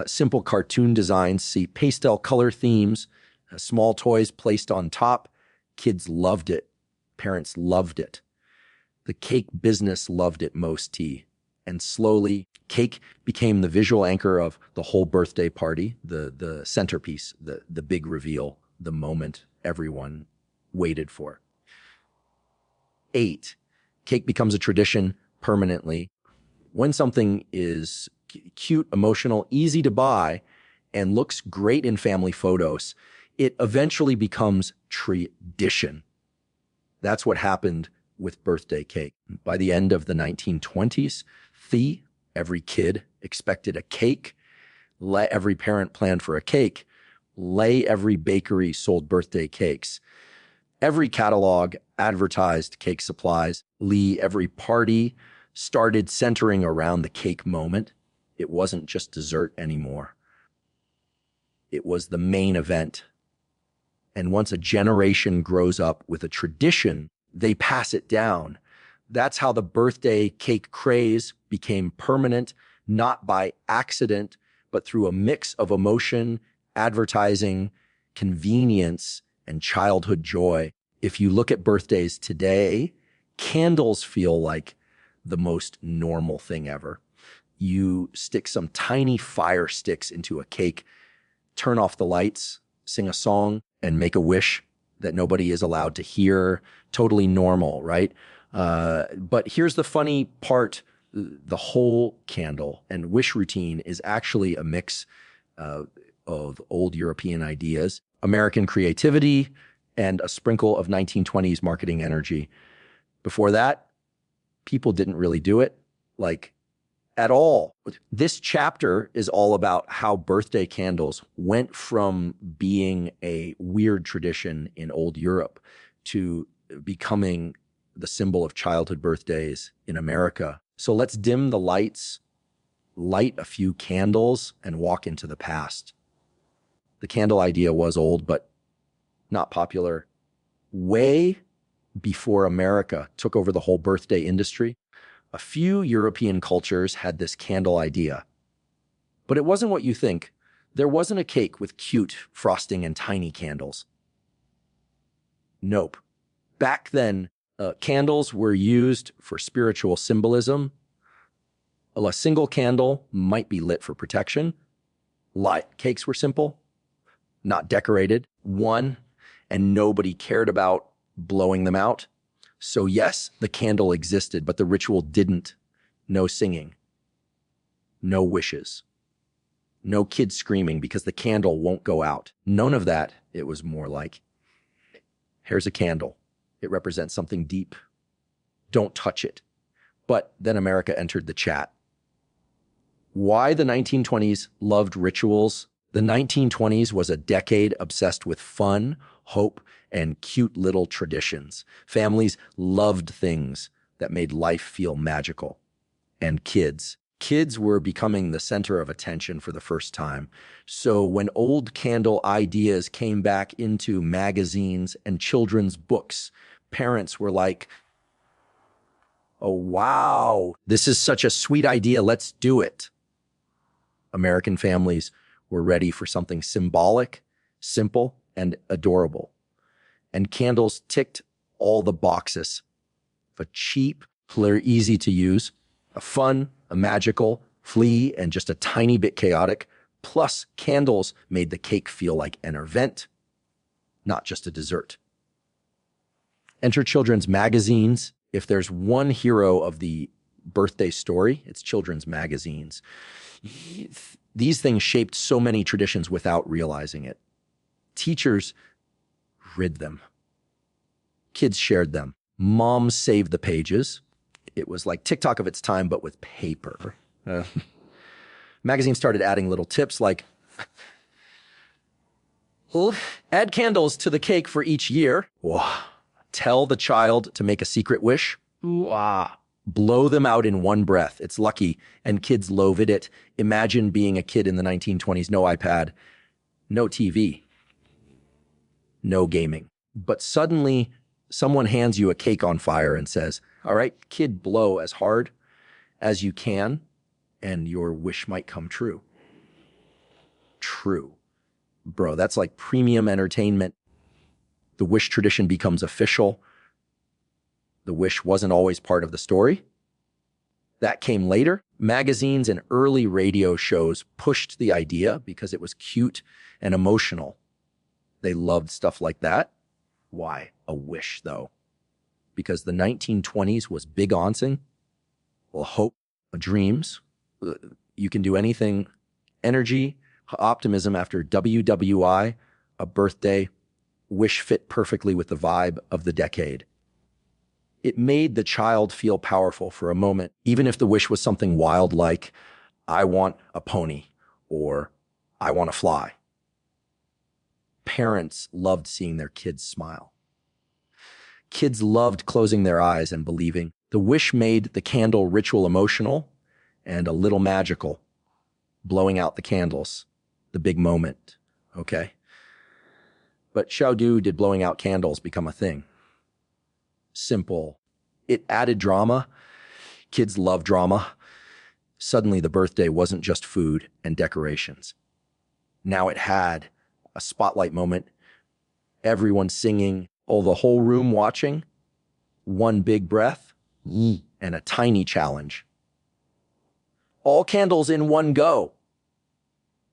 simple cartoon designs, see pastel color themes, small toys placed on top. Kids loved it. Parents loved it. The cake business loved it most, T. And slowly, cake became the visual anchor of the whole birthday party, the centerpiece, the big reveal, the moment everyone waited for. 8, cake becomes a tradition permanently. When something is cute, emotional, easy to buy, and looks great in family photos, it eventually becomes tradition. That's what happened with birthday cake. By the end of the 1920s, Every kid expected a cake. Every parent planned for a cake. Every bakery sold birthday cakes. Every catalog advertised cake supplies. Every party started centering around the cake moment. It wasn't just dessert anymore. It was the main event. And once a generation grows up with a tradition, they pass it down. That's how the birthday cake craze became permanent, not by accident, but through a mix of emotion, advertising, convenience, and childhood joy. If you look at birthdays today, candles feel like the most normal thing ever. You stick some tiny fire sticks into a cake, turn off the lights, sing a song, and make a wish that nobody is allowed to hear. Totally normal, right? But here's the funny part. The whole candle and wish routine is actually a mix of old European ideas, American creativity, and a sprinkle of 1920s marketing energy. Before that, people didn't really do it like at all. This chapter is all about how birthday candles went from being a weird tradition in old Europe to becoming the symbol of childhood birthdays in America. So let's dim the lights, light a few candles, and walk into the past. The candle idea was old, but not popular. Way before America took over the whole birthday industry, a few European cultures had this candle idea. But it wasn't what you think. There wasn't a cake with cute frosting and tiny candles. Nope. Back then, candles were used for spiritual symbolism. A single candle might be lit for protection. Cakes were simple, not decorated, one, and nobody cared about blowing them out. So yes, the candle existed, but the ritual didn't. No singing, no wishes, no kids screaming because the candle won't go out. None of that. It was more like, here's a candle. It represents something deep. Don't touch it. But then America entered the chat. Why the 1920s loved rituals? The 1920s was a decade obsessed with fun, hope, and cute little traditions. Families loved things that made life feel magical. And kids were becoming the center of attention for the first time. So when old candle ideas came back into magazines and children's books, parents were like, oh, wow, this is such a sweet idea. Let's do it. American families were ready for something symbolic, simple, and adorable. And candles ticked all the boxes. A cheap, clear, easy to use, a fun, a magical, flea, and just a tiny bit chaotic. Plus, candles made the cake feel like an event, not just a dessert. Enter children's magazines. If there's one hero of the birthday story, it's children's magazines. These things shaped so many traditions without realizing it. Teachers rid them. Kids shared them. Moms saved the pages. It was like TikTok of its time, but with paper. Magazines started adding little tips like, add candles to the cake for each year. Tell the child to make a secret wish. Blow them out in one breath. It's lucky. And kids loathed it. Imagine being a kid in the 1920s. No iPad, no TV, no gaming. But suddenly someone hands you a cake on fire and says, all right, kid, blow as hard as you can and your wish might come true. True. Bro, that's like premium entertainment. The wish tradition becomes official. The wish wasn't always part of the story. That came later. Magazines and early radio shows pushed the idea because it was cute and emotional. They loved stuff like that. Why a wish, though? Because the 1920s was big on hope, dreams. You can do anything. Energy, optimism after WWI, a birthday. Wish fit perfectly with the vibe of the decade. It made the child feel powerful for a moment, even if the wish was something wild like, I want a pony or I want to fly. Parents loved seeing their kids smile. Kids loved closing their eyes and believing. The wish made the candle ritual emotional and a little magical. Blowing out the candles, the big moment, okay? But how did blowing out candles become a thing? Simple. It added drama. Kids love drama. Suddenly the birthday wasn't just food and decorations. Now it had a spotlight moment, everyone singing, the whole room watching, one big breath, and a tiny challenge. All candles in one go.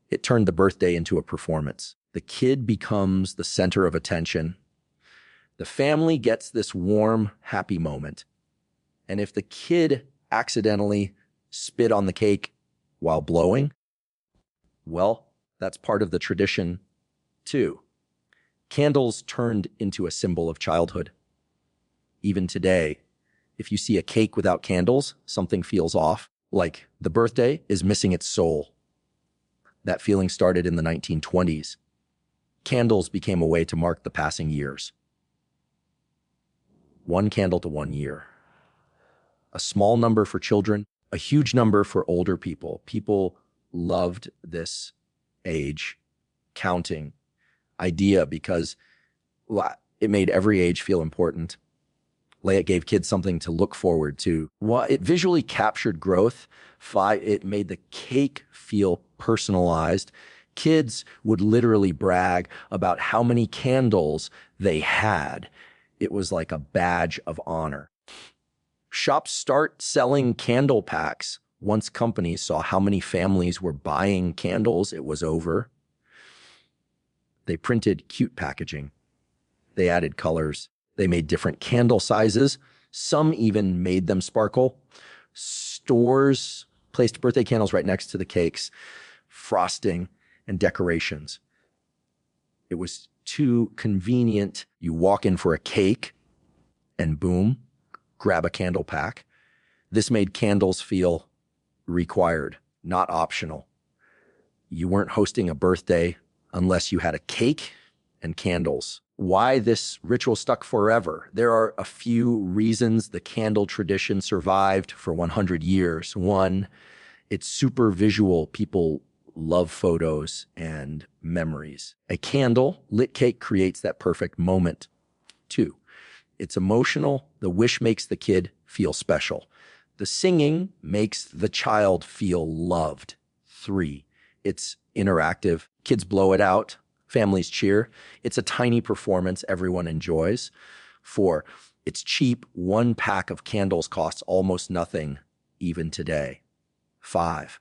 It turned the birthday into a performance. The kid becomes the center of attention. The family gets this warm, happy moment. And if the kid accidentally spit on the cake while blowing, well, that's part of the tradition too. Candles turned into a symbol of childhood. Even today, if you see a cake without candles, something feels off, like the birthday is missing its soul. That feeling started in the 1920s. Candles became a way to mark the passing years. One candle to 1 year. A small number for children, a huge number for older people. People loved this age counting idea because it made every age feel important. It gave kids something to look forward to. It visually captured growth. It made the cake feel personalized. Kids would literally brag about how many candles they had. It was like a badge of honor. Shops start selling candle packs. Once companies saw how many families were buying candles, it was over. They printed cute packaging. They added colors. They made different candle sizes. Some even made them sparkle. Stores placed birthday candles right next to the cakes, frosting, and decorations. It was too convenient. You walk in for a cake and boom, grab a candle pack. This made candles feel required, not optional. You weren't hosting a birthday unless you had a cake and candles. Why this ritual stuck forever? There are a few reasons the candle tradition survived for 100 years. One, it's super visual. People love photos and memories. A candle, lit cake creates that perfect moment. Two, it's emotional. The wish makes the kid feel special. The singing makes the child feel loved. Three, it's interactive. Kids blow it out. Families cheer. It's a tiny performance everyone enjoys. Four, it's cheap. One pack of candles costs almost nothing, even today. Five,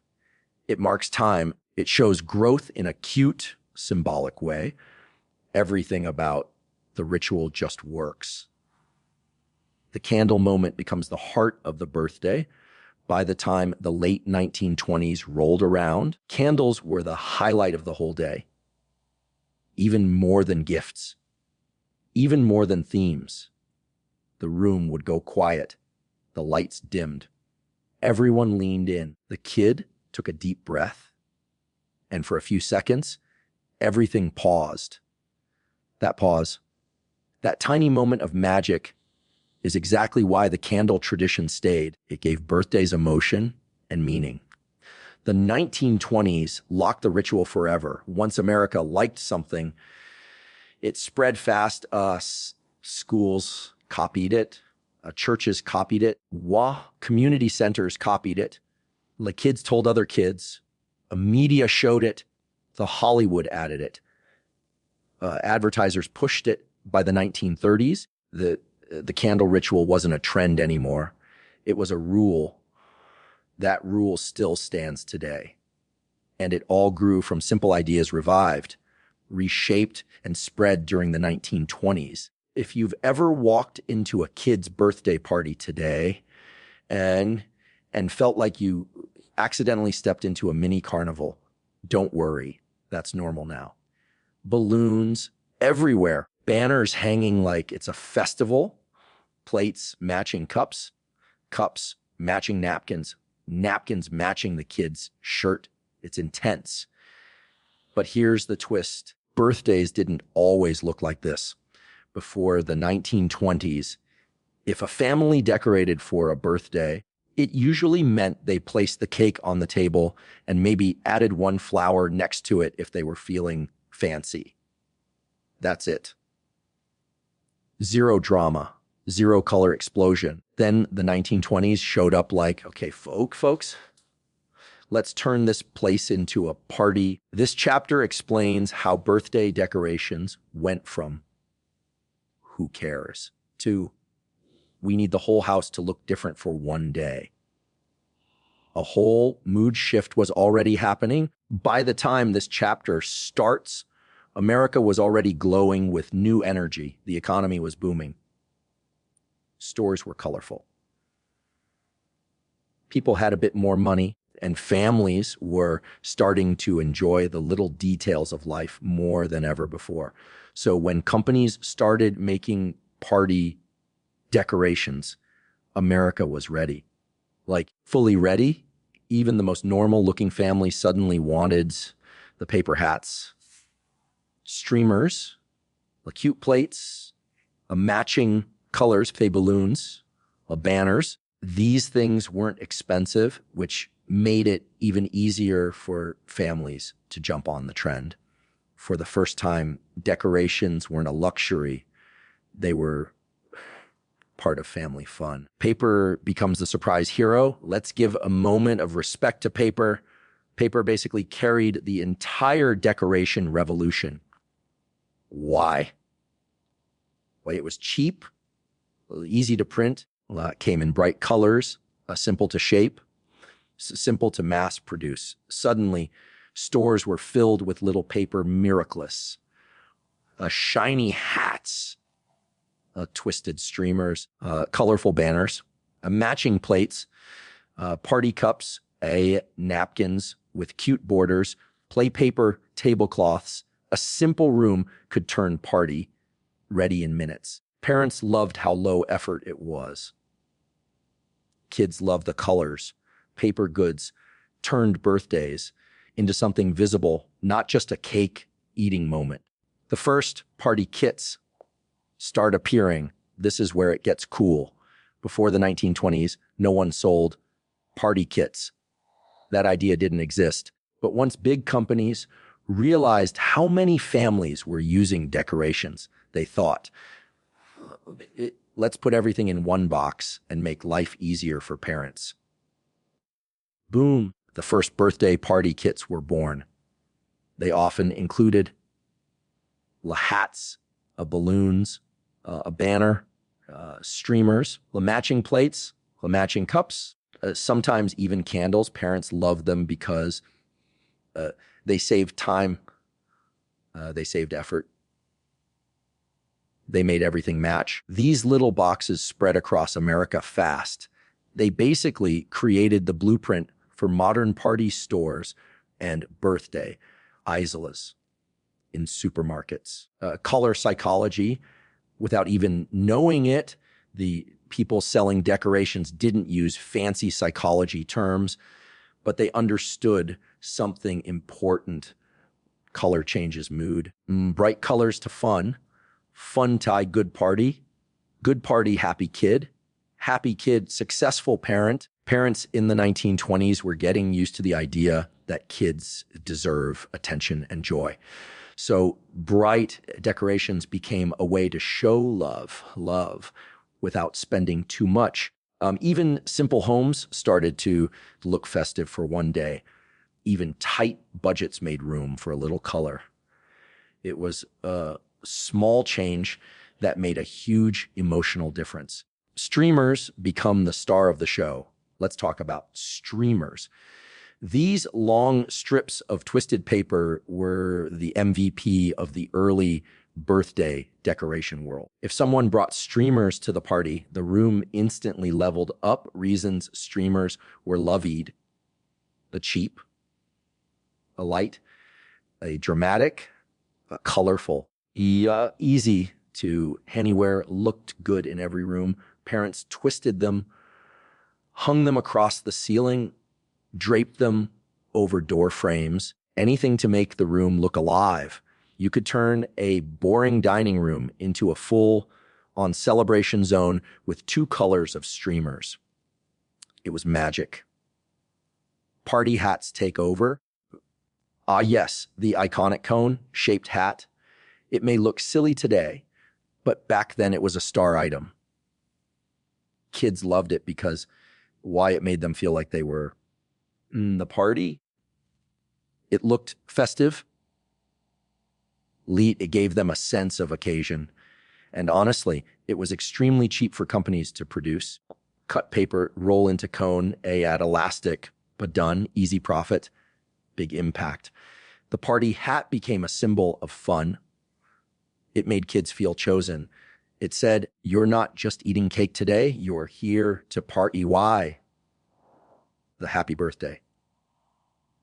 it marks time. It shows growth in a cute, symbolic way. Everything about the ritual just works. The candle moment becomes the heart of the birthday. By the time the late 1920s rolled around, candles were the highlight of the whole day. Even more than gifts, even more than themes. The room would go quiet. The lights dimmed. Everyone leaned in. The kid took a deep breath. And for a few seconds, everything paused. That pause, that tiny moment of magic, is exactly why the candle tradition stayed. It gave birthdays emotion and meaning. The 1920s locked the ritual forever. Once America liked something, it spread fast. Schools copied it. Churches copied it. Community centers copied it. The kids told other kids. Media showed it. The Hollywood added it. Advertisers pushed it. By the 1930s, the candle ritual wasn't a trend anymore. It was a rule. That rule still stands today. And it all grew from simple ideas revived, reshaped, and spread during the 1920s. If you've ever walked into a kid's birthday party today and felt like you accidentally stepped into a mini carnival, don't worry. That's normal now. Balloons everywhere, banners hanging like it's a festival. Plates matching cups, cups matching napkins, napkins matching the kid's shirt. It's intense. But here's the twist. Birthdays didn't always look like this. Before the 1920s, if a family decorated for a birthday, it usually meant they placed the cake on the table and maybe added one flower next to it if they were feeling fancy. That's it. Zero drama, zero color explosion. Then the 1920s showed up like, okay, folks, let's turn this place into a party. This chapter explains how birthday decorations went from who cares to we need the whole house to look different for one day. A whole mood shift was already happening. By the time this chapter starts, America was already glowing with new energy. The economy was booming. Stores were colorful. People had a bit more money, and families were starting to enjoy the little details of life more than ever before. So when companies started making party decorations, America was ready. Like fully ready. Even the most normal looking family suddenly wanted the paper hats, streamers, the cute plates, a matching colors, say balloons, banners. These things weren't expensive, which made it even easier for families to jump on the trend. For the first time, decorations weren't a luxury. They were part of family fun. Paper becomes the surprise hero. Let's give a moment of respect to paper. Paper basically carried the entire decoration revolution. Why? Well, it was cheap, easy to print, came in bright colors, simple to shape, simple to mass produce. Suddenly, stores were filled with little paper miracles, shiny hats, twisted streamers, colorful banners, matching plates, party cups, napkins with cute borders, play paper tablecloths. A simple room could turn party ready in minutes. Parents loved how low effort it was. Kids loved the colors. Paper goods turned birthdays into something visible, not just a cake eating moment. The first party kits start appearing. This is where it gets cool. Before the 1920s, no one sold party kits. That idea didn't exist. But once big companies realized how many families were using decorations, they thought, let's put everything in one box and make life easier for parents. Boom, the first birthday party kits were born. They often included hats, balloons, a banner, streamers, matching plates, matching cups, sometimes even candles. Parents loved them because they saved time, they saved effort. They made everything match. These little boxes spread across America fast. They basically created the blueprint for modern party stores and birthday isolas in supermarkets. Color psychology, without even knowing it, the people selling decorations didn't use fancy psychology terms, but they understood something important. Color changes mood. Bright colors to fun. Fun tie, good party, happy kid, successful parent. Parents in the 1920s were getting used to the idea that kids deserve attention and joy. So bright decorations became a way to show love without spending too much. Even simple homes started to look festive for one day. Even tight budgets made room for a little color. It was a small change that made a huge emotional difference. Streamers become the star of the show. Let's talk about streamers. These long strips of twisted paper were the MVP of the early birthday decoration world. If someone brought streamers to the party, the room instantly leveled up. Reasons streamers were loved: a cheap, a light, a dramatic, a colorful, easy to anywhere, looked good in every room, Parents twisted them, hung them across the ceiling, draped them over door frames, anything to make the room look alive. You could turn a boring dining room into a full-on celebration zone with 2 colors of streamers. It was magic. Party hats take over. Ah, yes, the iconic cone-shaped hat. It may look silly today, but back then it was a star item. Kids loved it because why? It made them feel like they were in the party. It looked festive. It gave them a sense of occasion. And honestly, it was extremely cheap for companies to produce. Cut paper, roll into cone, add elastic, but done, easy profit, big impact. The party hat became a symbol of fun. It made kids feel chosen. It said, you're not just eating cake today, you're here to party. Why? The happy birthday.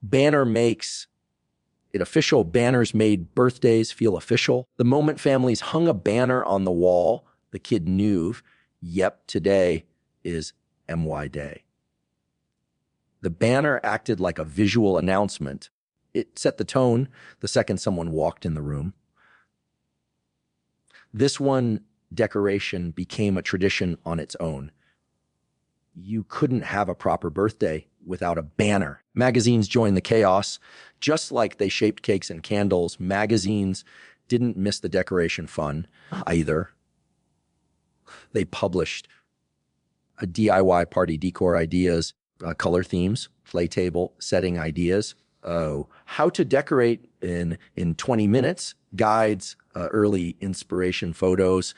Banner makes it official. Banners made birthdays feel official. The moment families hung a banner on the wall, the kid knew, yep, today is MY Day. The banner acted like a visual announcement. It set the tone the second someone walked in the room. This one decoration became a tradition on its own. You couldn't have a proper birthday without a banner. Magazines joined the chaos. Just like they shaped cakes and candles, magazines didn't miss the decoration fun either. They published a DIY party decor ideas, color themes, play table, setting ideas. Oh, how to decorate in 20 minutes, guides, early inspiration photos.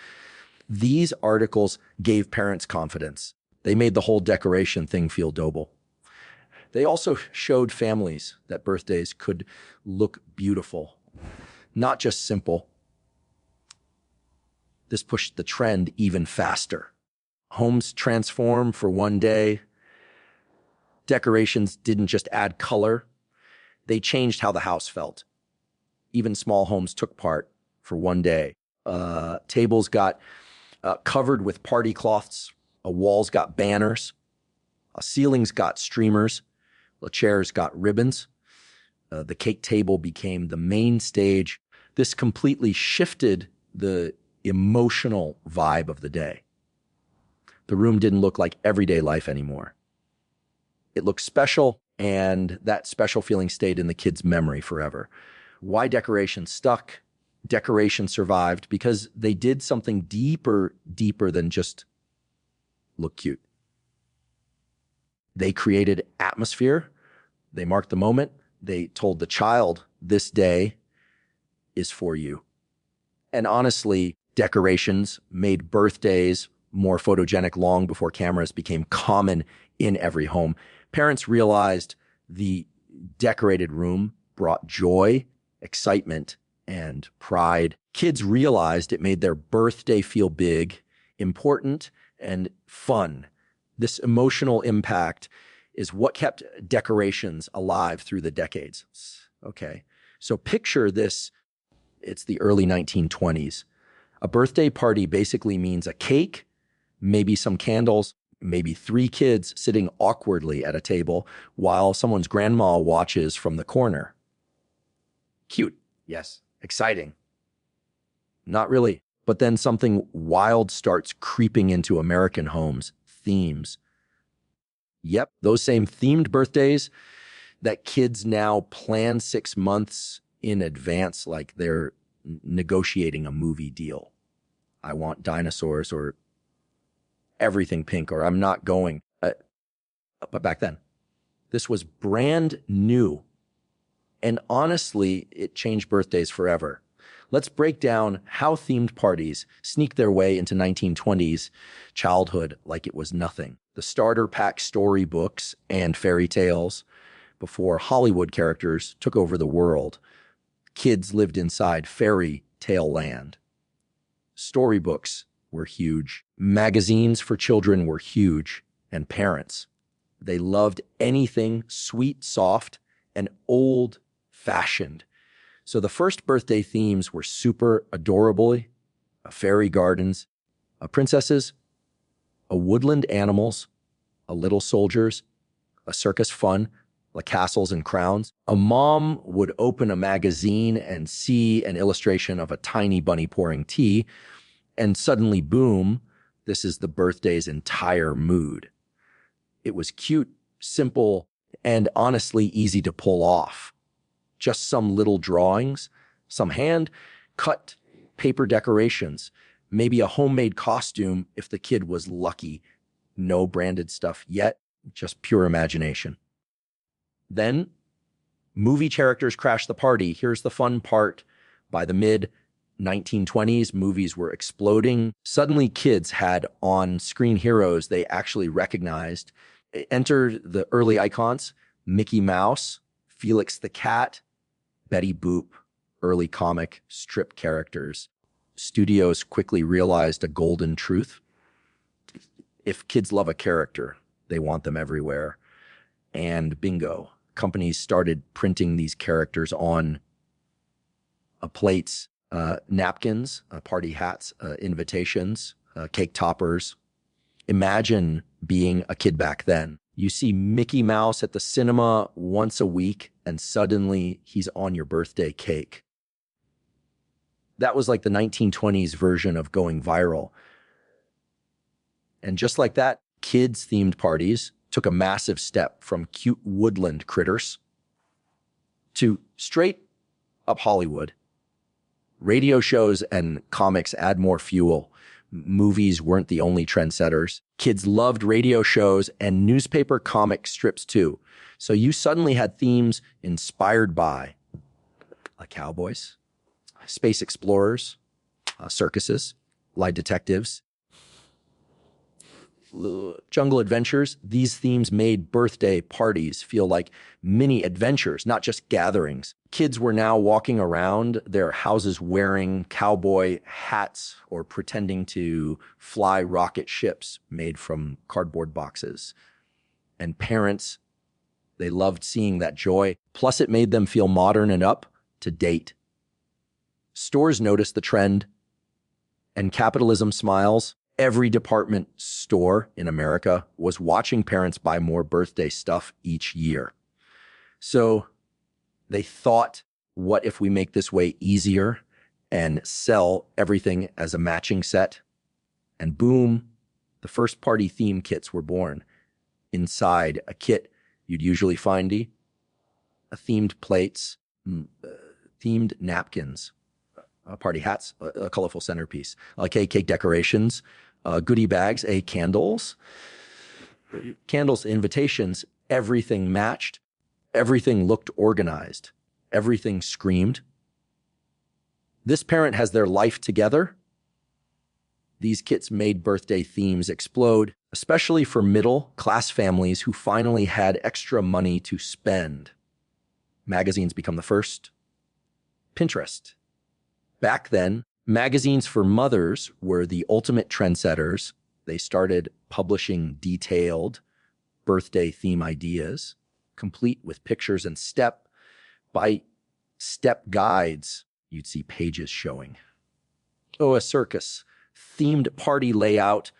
These articles gave parents confidence. They made the whole decoration thing feel doable. They also showed families that birthdays could look beautiful, not just simple. This pushed the trend even faster. Homes transformed for one day. Decorations didn't just add color. They changed how the house felt. Even small homes took part for one day. Tables got covered with party cloths. Walls got banners. Ceilings got streamers. The chairs got ribbons. The cake table became the main stage. This completely shifted the emotional vibe of the day. The room didn't look like everyday life anymore. It looked special, and that special feeling stayed in the kids' memory forever. Why decoration stuck? Decoration survived because they did something deeper than just look cute. They created atmosphere. They marked the moment. They told the child, this day is for you. And honestly, decorations made birthdays more photogenic long before cameras became common in every home. Parents realized the decorated room brought joy, excitement, and pride. Kids realized it made their birthday feel big, important, and fun. This emotional impact is what kept decorations alive through the decades. Okay, so picture this. It's the early 1920s. A birthday party basically means a cake, maybe some candles, maybe 3 kids sitting awkwardly at a table while someone's grandma watches from the corner. Cute, yes. Exciting. Not really. But then something wild starts creeping into American homes. Themes. Yep, those same themed birthdays that kids now plan 6 months in advance like they're negotiating a movie deal. I want dinosaurs or everything pink, or I'm not going. But back then, this was brand new. And honestly, it changed birthdays forever. Let's break down how themed parties sneak their way into 1920s childhood like it was nothing. The starter pack storybooks and fairy tales before Hollywood characters took over the world. Kids lived inside fairy tale land. Storybooks were huge. Magazines for children were huge. And parents, they loved anything sweet, soft, and old-fashioned. So the first birthday themes were super adorable, fairy gardens, princesses, a woodland animals, a little soldiers, a circus fun, like castles and crowns. A mom would open a magazine and see an illustration of a tiny bunny pouring tea, and suddenly, boom, this is the birthday's entire mood. It was cute, simple, and honestly easy to pull off. Just some little drawings, some hand-cut paper decorations, maybe a homemade costume if the kid was lucky. No branded stuff yet, just pure imagination. Then, movie characters crash the party. Here's the fun part. By the mid-1920s, movies were exploding. Suddenly, kids had on-screen heroes they actually recognized. Enter the early icons: Mickey Mouse, Felix the Cat, Betty Boop, early comic strip characters. Studios quickly realized a golden truth. If kids love a character, they want them everywhere. And bingo, companies started printing these characters on plates, napkins, party hats, invitations, cake toppers. Imagine being a kid back then. You see Mickey Mouse at the cinema once a week, and suddenly he's on your birthday cake. That was like the 1920s version of going viral. And just like that, kids-themed parties took a massive step from cute woodland critters to straight up Hollywood. Radio shows and comics add more fuel. Movies weren't the only trendsetters. Kids loved radio shows and newspaper comic strips too. So you suddenly had themes inspired by cowboys, space explorers, circuses, lie detectives, jungle adventures. These themes made birthday parties feel like mini adventures, not just gatherings. Kids were now walking around their houses wearing cowboy hats or pretending to fly rocket ships made from cardboard boxes. And parents, they loved seeing that joy. Plus, it made them feel modern and up to date. Stores noticed the trend, and capitalism smiles. Every department store in America was watching parents buy more birthday stuff each year. So they thought, what if we make this way easier and sell everything as a matching set? And boom, the first party theme kits were born. Inside a kit, you'd usually find themed plates, themed napkins, party hats, a colorful centerpiece, cake decorations, goodie bags, candles, invitations. Everything matched. Everything looked organized. Everything screamed. This parent has their life together. These kits made birthday themes explode, especially for middle-class families who finally had extra money to spend. Magazines become the first. Pinterest. Back then, magazines for mothers were the ultimate trendsetters. They started publishing detailed birthday theme ideas, complete with pictures and step-by-step guides. You'd see pages showing. A circus, themed party layout,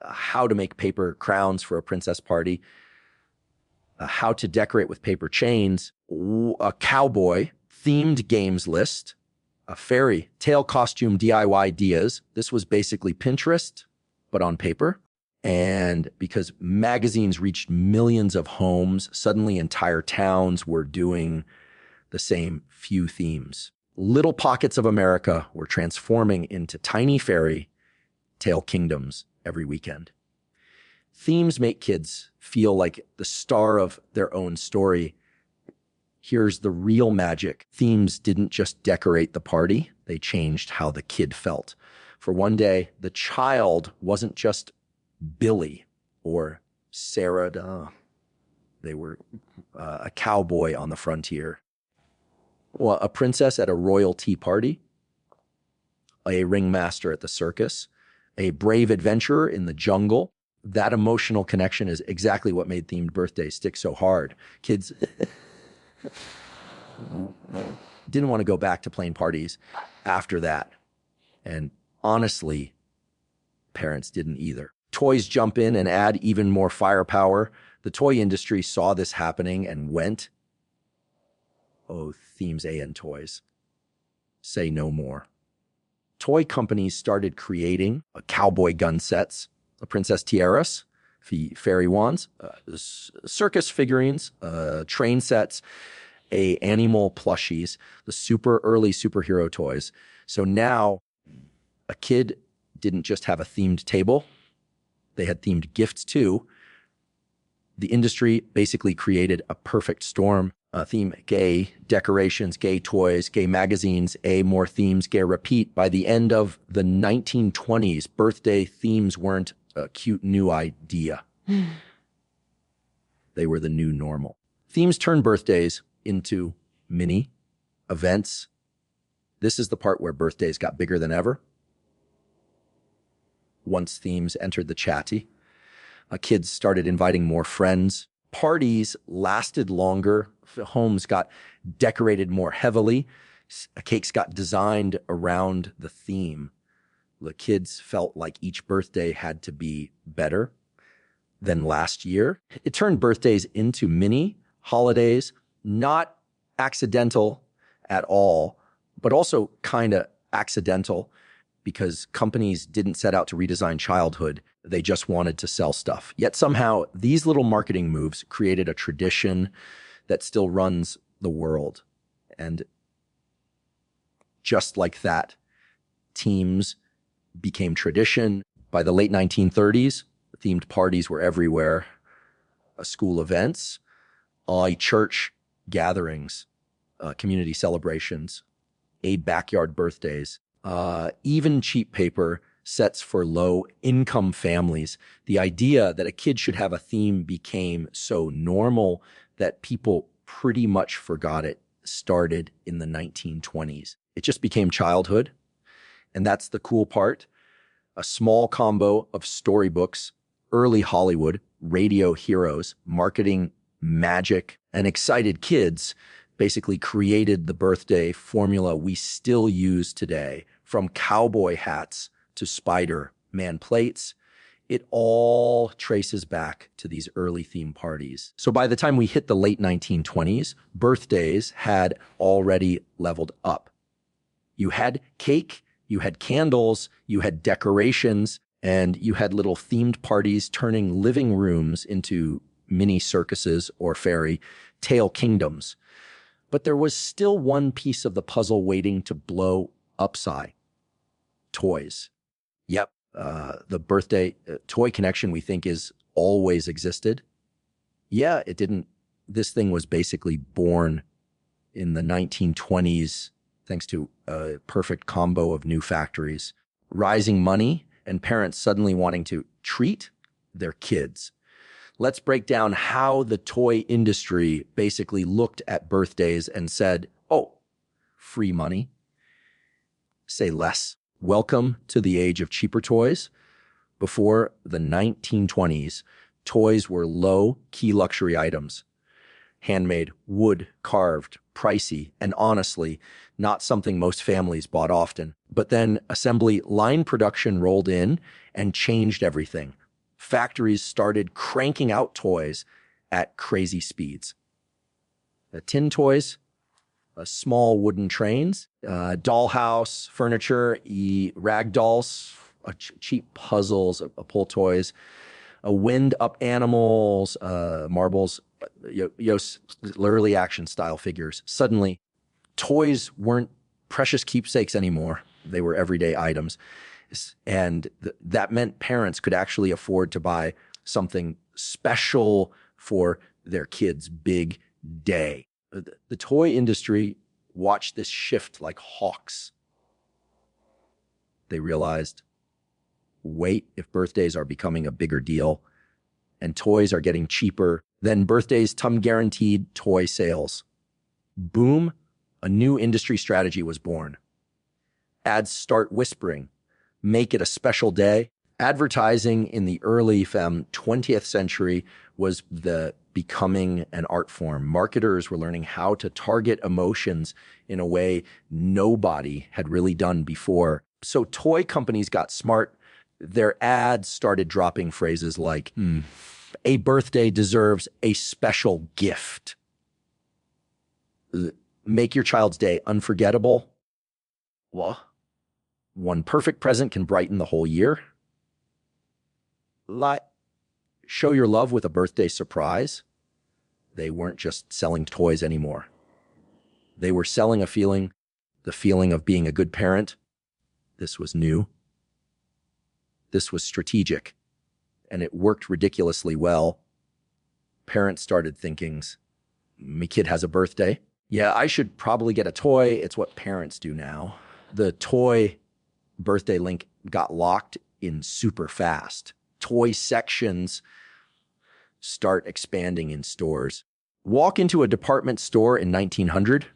how to make paper crowns for a princess party, how to decorate with paper chains, a cowboy, themed games list, a fairy tale costume DIY ideas. This was basically Pinterest, but on paper. And because magazines reached millions of homes, suddenly entire towns were doing the same few themes. Little pockets of America were transforming into tiny fairy tale kingdoms every weekend. Themes make kids feel like the star of their own story. Here's the real magic. Themes didn't just decorate the party, they changed how the kid felt. For one day, the child wasn't just Billy or Sarah. They were a cowboy on the frontier, well, a princess at a royal tea party, a ringmaster at the circus, a brave adventurer in the jungle. That emotional connection is exactly what made themed birthdays stick so hard. Kids didn't want to go back to plain parties after that. And honestly, parents didn't either. toys jump in and add even more firepower. The toy industry saw this happening and went, oh, themes and toys, say no more. Toy companies started creating cowboy gun sets, princess tiaras, fairy wands, circus figurines, train sets, animal plushies, the super early superhero toys. So now a kid didn't just have a themed table, they had themed gifts too. The industry basically created a perfect storm. Theme, gay decorations, gay toys, gay magazines, more themes, gay repeat. By the end of the 1920s, birthday themes weren't a cute new idea. They were the new normal. Themes turned birthdays into mini events. This is the part where birthdays got bigger than ever. Once themes entered the chatty, kids started inviting more friends. Parties lasted longer. Homes got decorated more heavily. Cakes got designed around the theme. The kids felt like each birthday had to be better than last year. It turned birthdays into mini holidays, not accidental at all, but also kind of accidental because companies didn't set out to redesign childhood. They just wanted to sell stuff. Yet somehow these little marketing moves created a tradition that still runs the world. And just like that, teams became tradition. By the late 1930s, themed parties were everywhere. School events, church gatherings, community celebrations, backyard birthdays, even cheap paper sets for low-income families. The idea that a kid should have a theme became so normal that people pretty much forgot it started in the 1920s. It just became childhood, and that's the cool part. A small combo of storybooks, early Hollywood, radio heroes, marketing magic, and excited kids basically created the birthday formula we still use today, from cowboy hats to Spider-Man plates. It all traces back to these early theme parties. So by the time we hit the late 1920s, birthdays had already leveled up. You had cake, you had candles, you had decorations, and you had little themed parties turning living rooms into mini circuses or fairy tale kingdoms. But there was still one piece of the puzzle waiting to blow upside: toys. Yep, the birthday toy connection we think is always existed. Yeah, it didn't. This thing was basically born in the 1920s thanks to a perfect combo of new factories, rising money, and parents suddenly wanting to treat their kids. Let's break down how the toy industry basically looked at birthdays and said, oh, free money, say less. Welcome to the age of cheaper toys. Before the 1920s, toys were low-key luxury items. Handmade, wood, carved, pricey, and honestly, not something most families bought often. But then assembly line production rolled in and changed everything. Factories started cranking out toys at crazy speeds. Tin toys, small wooden trains, dollhouse furniture, rag dolls, cheap puzzles, pull toys, wind-up animals, marbles, literally action style figures. Suddenly, toys weren't precious keepsakes anymore. They were everyday items. And that meant parents could actually afford to buy something special for their kid's big day. The toy industry watched this shift like hawks. They realized, wait, if birthdays are becoming a bigger deal and toys are getting cheaper, then birthdays come guaranteed toy sales. Boom, a new industry strategy was born. Ads start whispering, make it a special day. Advertising in the early 20th century was becoming an art form. Marketers were learning how to target emotions in a way nobody had really done before. So toy companies got smart. Their ads started dropping phrases like, a birthday deserves a special gift. Make your child's day unforgettable. What? One perfect present can brighten the whole year. Show your love with a birthday surprise. They weren't just selling toys anymore. They were selling a feeling, the feeling of being a good parent. This was new. This was strategic, and it worked ridiculously well. Parents started thinking, my kid has a birthday. Yeah, I should probably get a toy. It's what parents do now. The toy birthday link got locked in super fast. Toy sections start expanding in stores. Walk into a department store in 1900,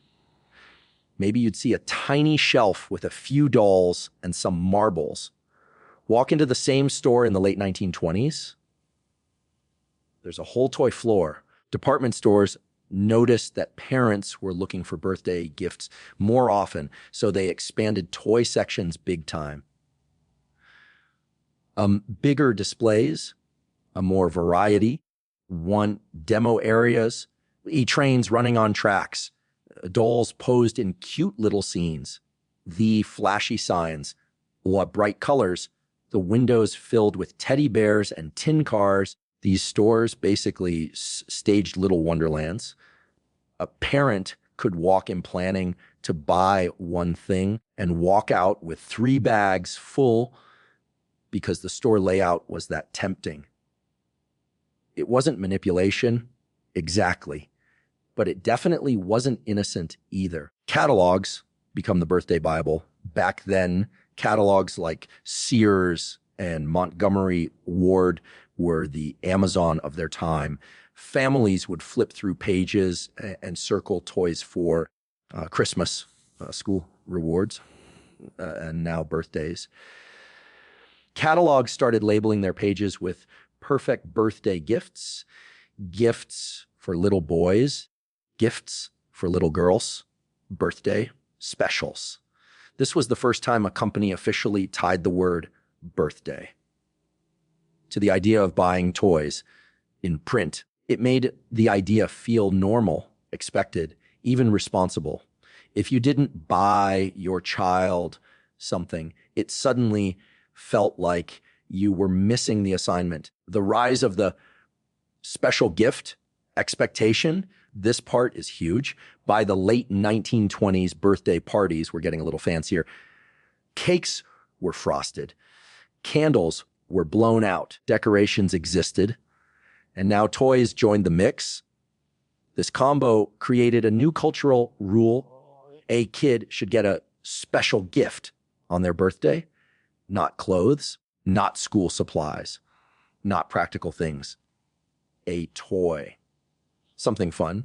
maybe you'd see a tiny shelf with a few dolls and some marbles. Walk into the same store in the late 1920s, there's a whole toy floor. Department stores noticed that parents were looking for birthday gifts more often, so they expanded toy sections big time. Bigger displays, more variety, demo areas, trains running on tracks, dolls posed in cute little scenes, the flashy signs, bright colors, the windows filled with teddy bears and tin cars. These stores basically staged little wonderlands. A parent could walk in planning to buy one thing and walk out with 3 bags full because the store layout was that tempting. It wasn't manipulation, exactly, but it definitely wasn't innocent either. Catalogs become the birthday Bible. Back then, catalogs like Sears and Montgomery Ward were the Amazon of their time. Families would flip through pages and circle toys for Christmas, school rewards, and now birthdays. Catalogs started labeling their pages with perfect birthday gifts, gifts for little boys, gifts for little girls, birthday specials. This was the first time a company officially tied the word birthday to the idea of buying toys in print. It made the idea feel normal, expected, even responsible. If you didn't buy your child something, it suddenly felt like you were missing the assignment. The rise of the special gift expectation, this part is huge. By the late 1920s, birthday parties were getting a little fancier. Cakes were frosted. Candles were blown out. Decorations existed. And now toys joined the mix. This combo created a new cultural rule. A kid should get a special gift on their birthday, not clothes, not school supplies, not practical things. A toy. Something fun,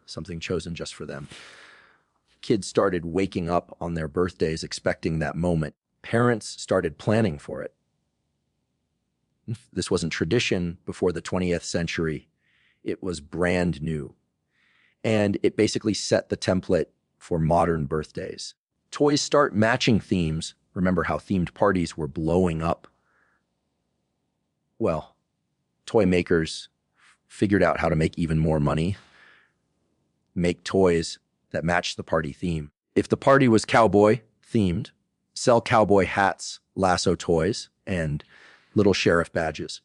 something chosen just for them. Kids started waking up on their birthdays expecting that moment. Parents started planning for it. This wasn't tradition before the 20th century. It was brand new. And it basically set the template for modern birthdays. Toys start matching themes. Remember how themed parties were blowing up? Well, toy makers figured out how to make even more money. Make toys that match the party theme. If the party was cowboy themed, sell cowboy hats, lasso toys, and little sheriff badges.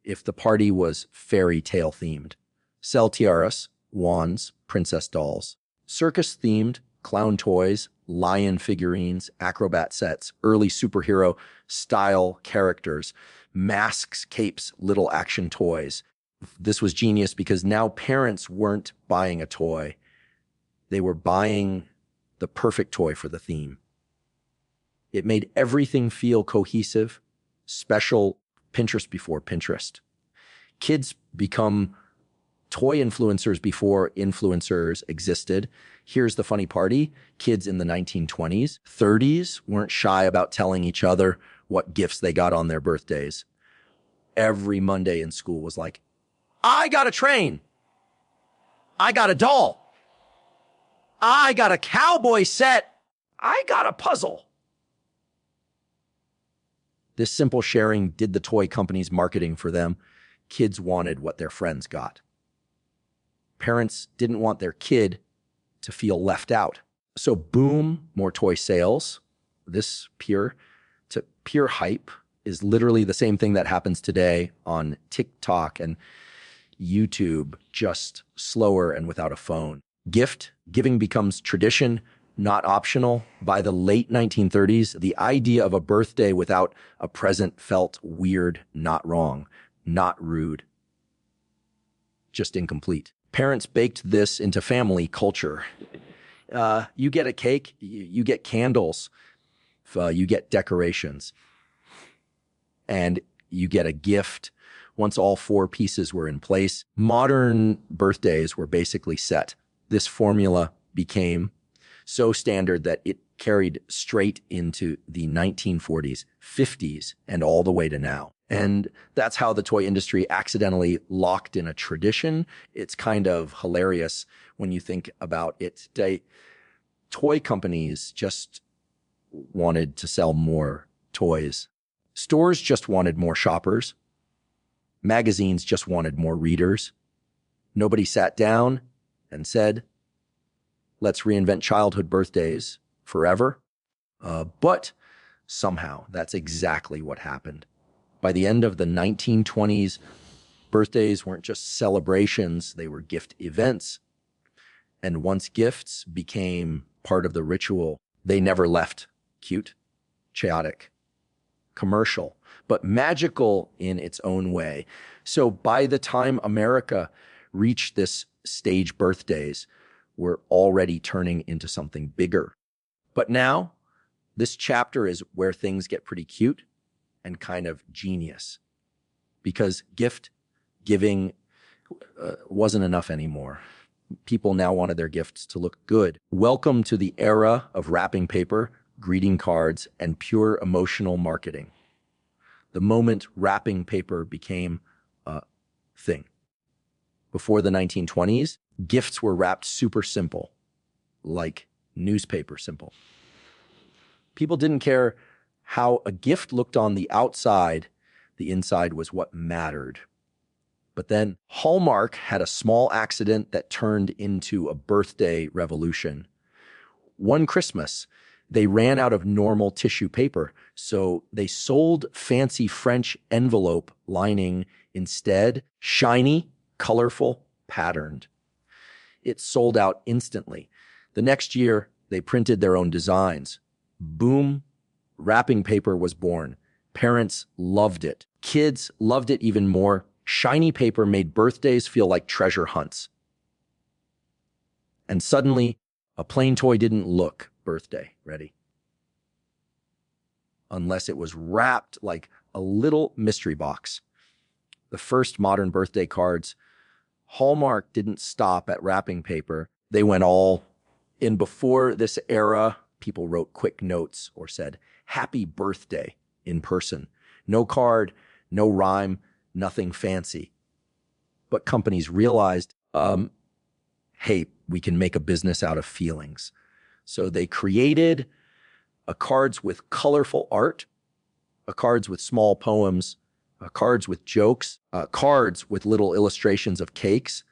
If the party was fairy tale themed, sell tiaras, wands, princess dolls. Circus themed, clown toys, lion figurines, acrobat sets, early superhero style characters, masks, capes, little action toys. This was genius because now parents weren't buying a toy. They were buying the perfect toy for the theme. It made everything feel cohesive, special. Pinterest before Pinterest. Kids become toy influencers before influencers existed. Here's the funny party. Kids in the 1920s, 30s weren't shy about telling each other what gifts they got on their birthdays. Every Monday in school was like, I got a train. I got a doll. I got a cowboy set. I got a puzzle. This simple sharing did the toy company's marketing for them. Kids wanted what their friends got. Parents didn't want their kid to feel left out. So boom, more toy sales. This peer hype is literally the same thing that happens today on TikTok and YouTube, just slower and without a phone. Giving becomes tradition, not optional. By the late 1930s, the idea of a birthday without a present felt weird, not wrong, not rude, just incomplete. Parents baked this into family culture. You get a cake, you get candles, you get decorations, and you get a gift. Once all four pieces were in place, modern birthdays were basically set. This formula became so standard that it carried straight into the 1940s, 50s, and all the way to now. And that's how the toy industry accidentally locked in a tradition. It's kind of hilarious when you think about it today. Toy companies just wanted to sell more toys. Stores just wanted more shoppers. Magazines just wanted more readers. Nobody sat down and said, let's reinvent childhood birthdays forever. But somehow that's exactly what happened. By the end of the 1920s, birthdays weren't just celebrations, they were gift events. And once gifts became part of the ritual, they never left cute, chaotic, commercial, but magical in its own way. So by the time America reached this stage, birthdays were already turning into something bigger. But now, this chapter is where things get pretty cute and kind of genius, because gift giving wasn't enough anymore. People now wanted their gifts to look good. Welcome to the era of wrapping paper, greeting cards, and pure emotional marketing. The moment wrapping paper became a thing. Before the 1920s, gifts were wrapped super simple, like newspaper simple. People didn't care how a gift looked on the outside. The inside was what mattered. But then Hallmark had a small accident that turned into a birthday revolution. One Christmas, they ran out of normal tissue paper, so they sold fancy French envelope lining instead, shiny, colorful, patterned. It sold out instantly. The next year, they printed their own designs. Boom, wrapping paper was born. Parents loved it. Kids loved it even more. Shiny paper made birthdays feel like treasure hunts. And suddenly, a plain toy didn't look birthday ready, unless it was wrapped like a little mystery box. The first modern birthday cards, Hallmark didn't stop at wrapping paper. They went all in. Before this era, people wrote quick notes or said, "Happy birthday" in person. No card, no rhyme, nothing fancy. But companies realized, hey, we can make a business out of feelings. So they created cards with colorful art, cards with small poems, cards with jokes, cards with little illustrations of cakes,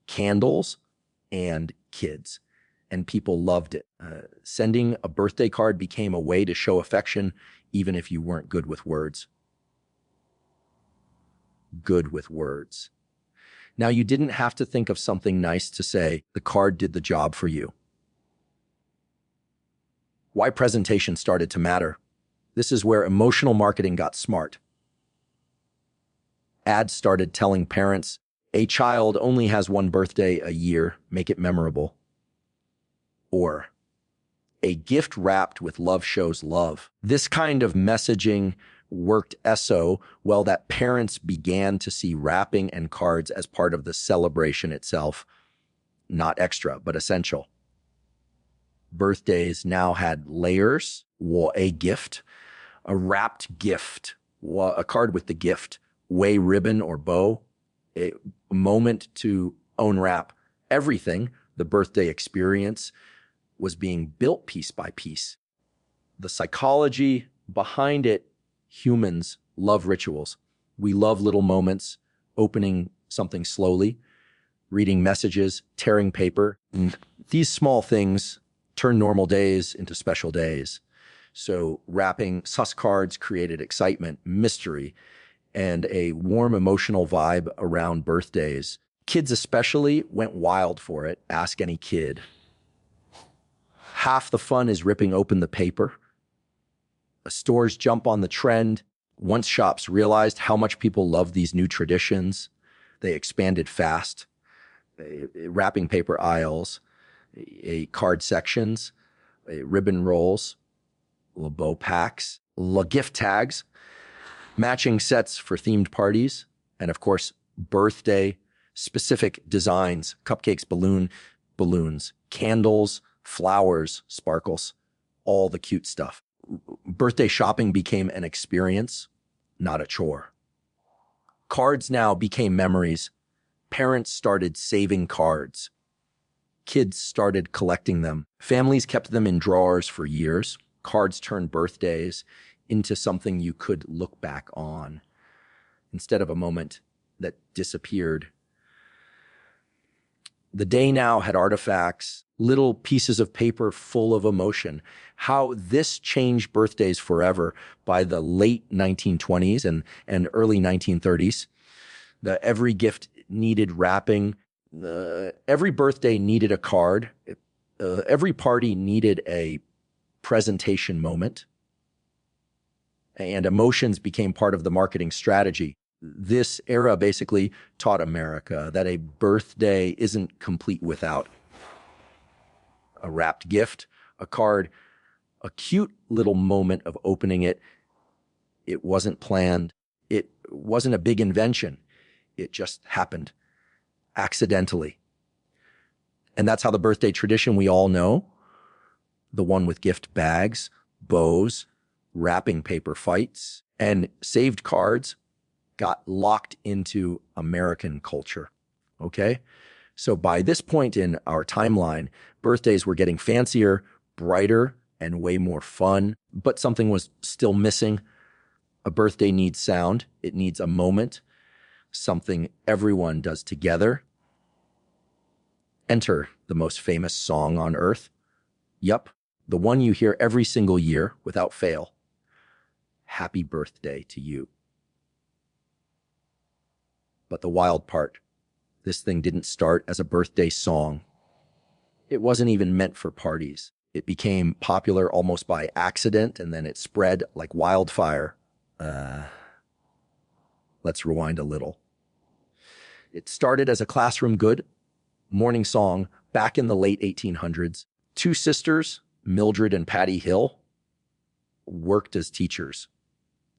candles, and kids. And people loved it. Sending a birthday card became a way to show affection, even if you weren't good with words. Good with words. Now, you didn't have to think of something nice to say. The card did the job for you. Why presentation started to matter. This is where emotional marketing got smart. Ads started telling parents, a child only has one birthday a year, make it memorable. Or, a gift wrapped with love shows love. This kind of messaging worked so well that parents began to see wrapping and cards as part of the celebration itself, not extra, but essential. Birthdays now had layers, a gift, a wrapped gift, a card with the gift, way ribbon or bow, a moment to unwrap everything. The birthday experience was being built piece by piece. The psychology behind it Humans love rituals. We love little moments, opening something slowly, reading messages, tearing paper. And these small things turn normal days into special days. So wrapping sus cards created excitement, mystery, and a warm emotional vibe around birthdays. Kids especially went wild for it. Ask any kid. Half the fun is ripping open the paper. Stores jump on the trend. Once shops realized how much people love these new traditions, they expanded fast. Wrapping paper aisles, card sections, ribbon rolls, bow packs, gift tags, matching sets for themed parties, and of course, birthday specific designs, cupcakes, balloons, candles, flowers, sparkles, all the cute stuff. Birthday shopping became an experience, not a chore. Cards now became memories. Parents started saving cards. Kids started collecting them. Families kept them in drawers for years. Cards turned birthdays into something you could look back on instead of a moment that disappeared. The day now had artifacts, little pieces of paper full of emotion. How this changed birthdays forever by the late 1920s and early 1930s. Every gift needed wrapping. Every birthday needed a card. Every party needed a presentation moment. And emotions became part of the marketing strategy. This era basically taught America that a birthday isn't complete without a wrapped gift, a card, a cute little moment of opening it. It wasn't planned. It wasn't a big invention. It just happened accidentally. And that's how the birthday tradition we all know, the one with gift bags, bows, wrapping paper fights, and saved cards, got locked into American culture. Okay? So by this point in our timeline, birthdays were getting fancier, brighter, and way more fun, but something was still missing. A birthday needs sound. It needs a moment, something everyone does together. Enter the most famous song on earth. Yup, the one you hear every single year without fail. Happy birthday to you. But the wild part, this thing didn't start as a birthday song. It wasn't even meant for parties. It became popular almost by accident, and then it spread like wildfire. Let's rewind a little. It started as a classroom good, morning song back in the late 1800s. Two sisters, Mildred and Patty Hill, worked as teachers.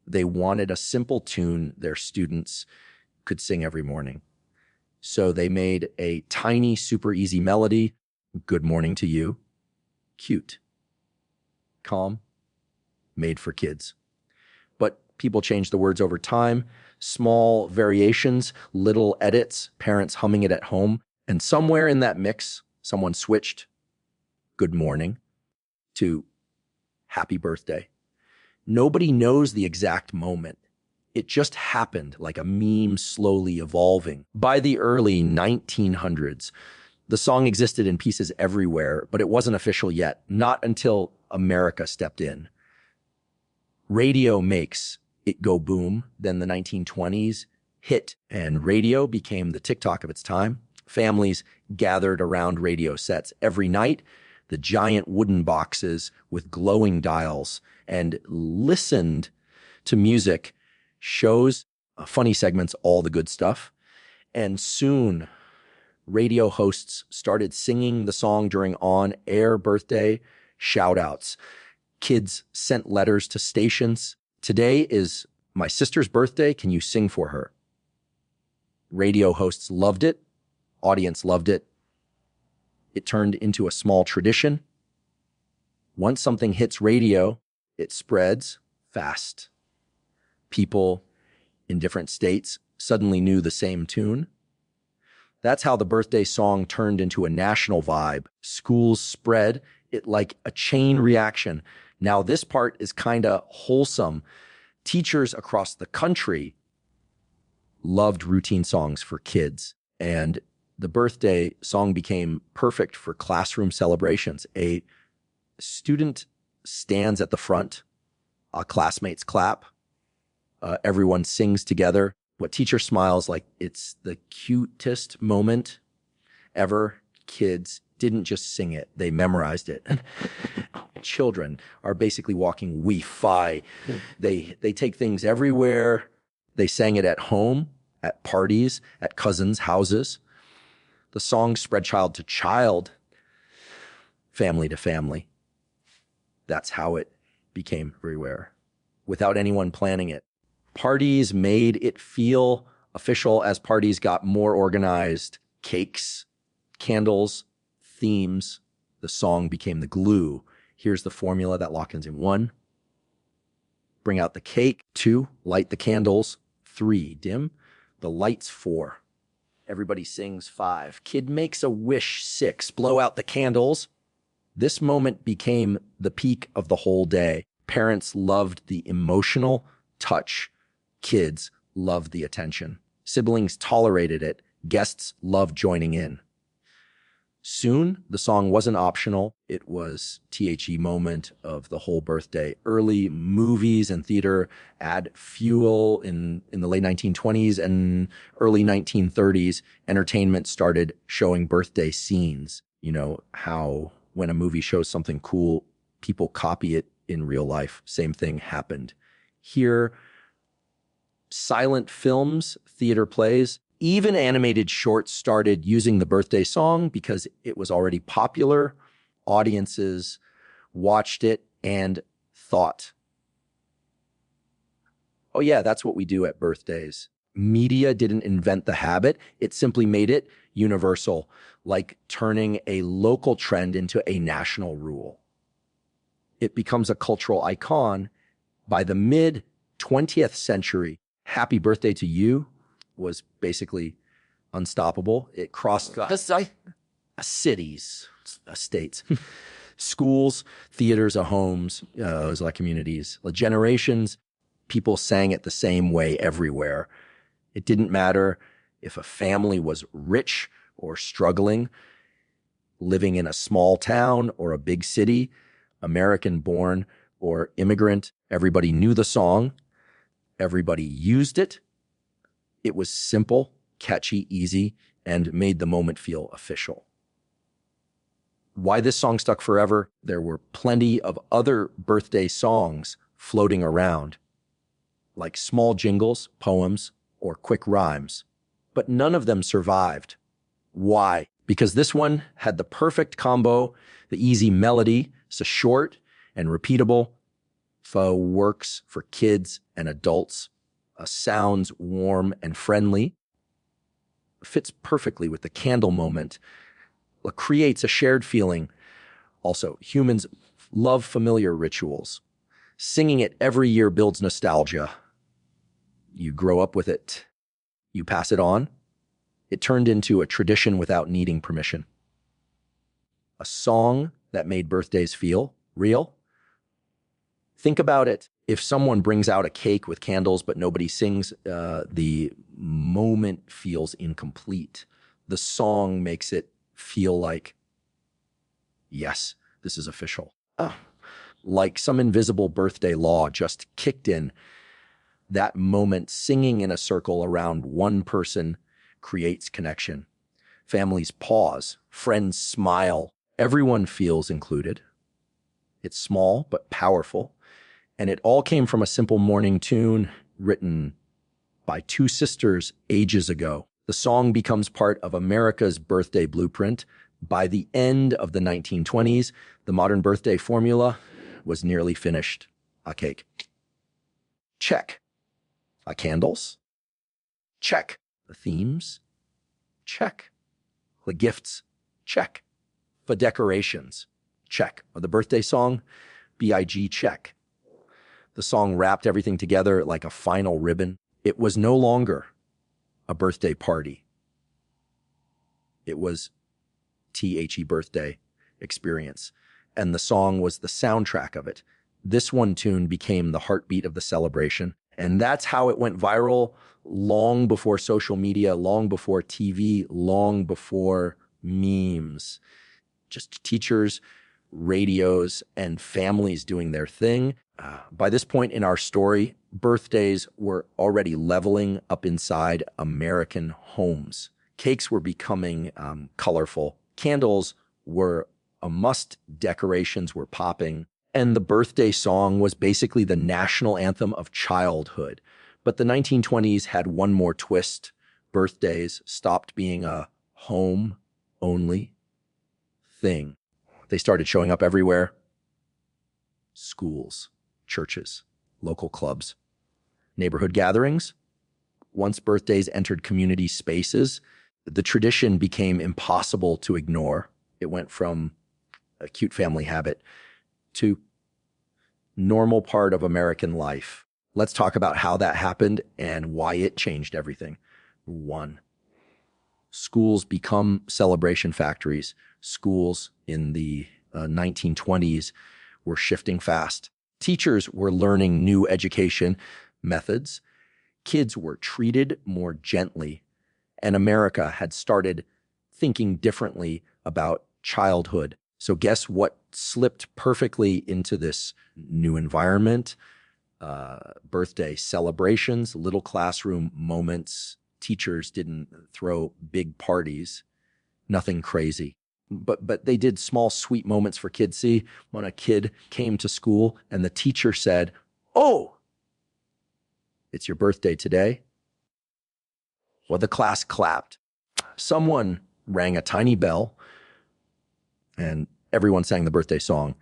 They wanted a simple tune their students could sing every morning. So they made a tiny, super easy melody. Good morning to you. Cute. Calm. Made for kids. But people changed the words over time. Small variations, little edits, parents humming it at home. And somewhere in that mix, someone switched good morning to happy birthday. Nobody knows the exact moment. It just happened like a meme slowly evolving. By the early 1900s, the song existed in pieces everywhere, but it wasn't official yet, not until America stepped in. Radio makes it go boom. Then the 1920s hit, and radio became the TikTok of its time. Families gathered around radio sets every night, the giant wooden boxes with glowing dials, and listened to music, shows, funny segments, all the good stuff. And soon, radio hosts started singing the song during on-air birthday shout-outs. Kids sent letters to stations. Today is my sister's birthday. Can you sing for her? Radio hosts loved it. Audience loved it. It turned into a small tradition. Once something hits radio, it spreads fast. People in different states suddenly knew the same tune. That's how the birthday song turned into a national vibe. Schools spread it like a chain reaction. Now this part is kind of wholesome. Teachers across the country loved routine songs for kids, and the birthday song became perfect for classroom celebrations. A student stands at the front, classmates clap, everyone sings together. What teacher smiles like it's the cutest moment ever. Kids didn't just sing it, they memorized it. Children are basically walking Wi-Fi. They take things everywhere. They sang it at home, at parties, at cousins' houses. The song spread child to child, family to family. That's how it became everywhere, without anyone planning it. Parties made it feel official as parties got more organized. Cakes, candles, themes. The song became the glue. Here's the formula that lock-ins in. 1, bring out the cake. 2, light the candles. 3, dim the lights. 4, everybody sings. 5, kid makes a wish. 6, blow out the candles. This moment became the peak of the whole day. Parents loved the emotional touch. Kids loved the attention. Siblings tolerated it. Guests loved joining in. Soon, the song wasn't optional. It was THE moment of the whole birthday. Early movies and theater add fuel in the late 1920s and early 1930s. Entertainment started showing birthday scenes. You know, how when a movie shows something cool, people copy it in real life. Same thing happened here. Silent films, theater plays, even animated shorts started using the birthday song because it was already popular. Audiences watched it and thought, oh yeah, that's what we do at birthdays. Media didn't invent the habit. It simply made it universal, like turning a local trend into a national rule. It becomes a cultural icon. By the mid-20th century, Happy Birthday to You was basically unstoppable. It crossed cities, states, schools, theaters, homes, it was like communities, like generations. People sang it the same way everywhere. It didn't matter if a family was rich or struggling, living in a small town or a big city, American-born or immigrant. Everybody knew the song. Everybody used it. It was simple, catchy, easy, and made the moment feel official. Why this song stuck forever? There were plenty of other birthday songs floating around, like small jingles, poems, or quick rhymes, but none of them survived. Why? Because this one had the perfect combo, the easy melody, so short and repeatable, works for kids and adults, sounds warm and friendly, fits perfectly with the candle moment, creates a shared feeling. Also, humans love familiar rituals. Singing it every year builds nostalgia. You grow up with it. You pass it on. It turned into a tradition without needing permission. A song that made birthdays feel real. Think about it. If someone brings out a cake with candles but nobody sings, the moment feels incomplete. The song makes it feel like, yes, this is official. Like some invisible birthday law just kicked in. That moment, singing in a circle around one person creates connection. Families pause, friends smile, everyone feels included. It's small but powerful. And it all came from a simple morning tune written by two sisters ages ago. The song becomes part of America's birthday blueprint. By the end of the 1920s, the modern birthday formula was nearly finished. A cake. Check. A candles. Check. The themes. Check. The gifts. Check. The decorations. Check. The birthday song. BIG check. The song wrapped everything together like a final ribbon. It was no longer a birthday party. It was THE birthday experience. And the song was the soundtrack of it. This one tune became the heartbeat of the celebration. And that's how it went viral long before social media, long before TV, long before memes. Just teachers, radios, and families doing their thing. By this point in our story, birthdays were already leveling up inside American homes. Cakes were becoming colorful. Candles were a must. Decorations were popping. And the birthday song was basically the national anthem of childhood. But the 1920s had one more twist. Birthdays stopped being a home-only thing. They started showing up everywhere. Schools, churches, local clubs, neighborhood gatherings. Once birthdays entered community spaces, the tradition became impossible to ignore. It went from a cute family habit to normal part of American life. Let's talk about how that happened and why it changed everything. 1, schools become celebration factories. Schools in the 1920s were shifting fast. Teachers were learning new education methods. Kids were treated more gently. And America had started thinking differently about childhood. So guess what slipped perfectly into this new environment? Birthday celebrations, little classroom moments. Teachers didn't throw big parties, nothing crazy. But they did small, sweet moments for kids. See, when a kid came to school and the teacher said, "Oh, it's your birthday today." Well, the class clapped. Someone rang a tiny bell and everyone sang the birthday song.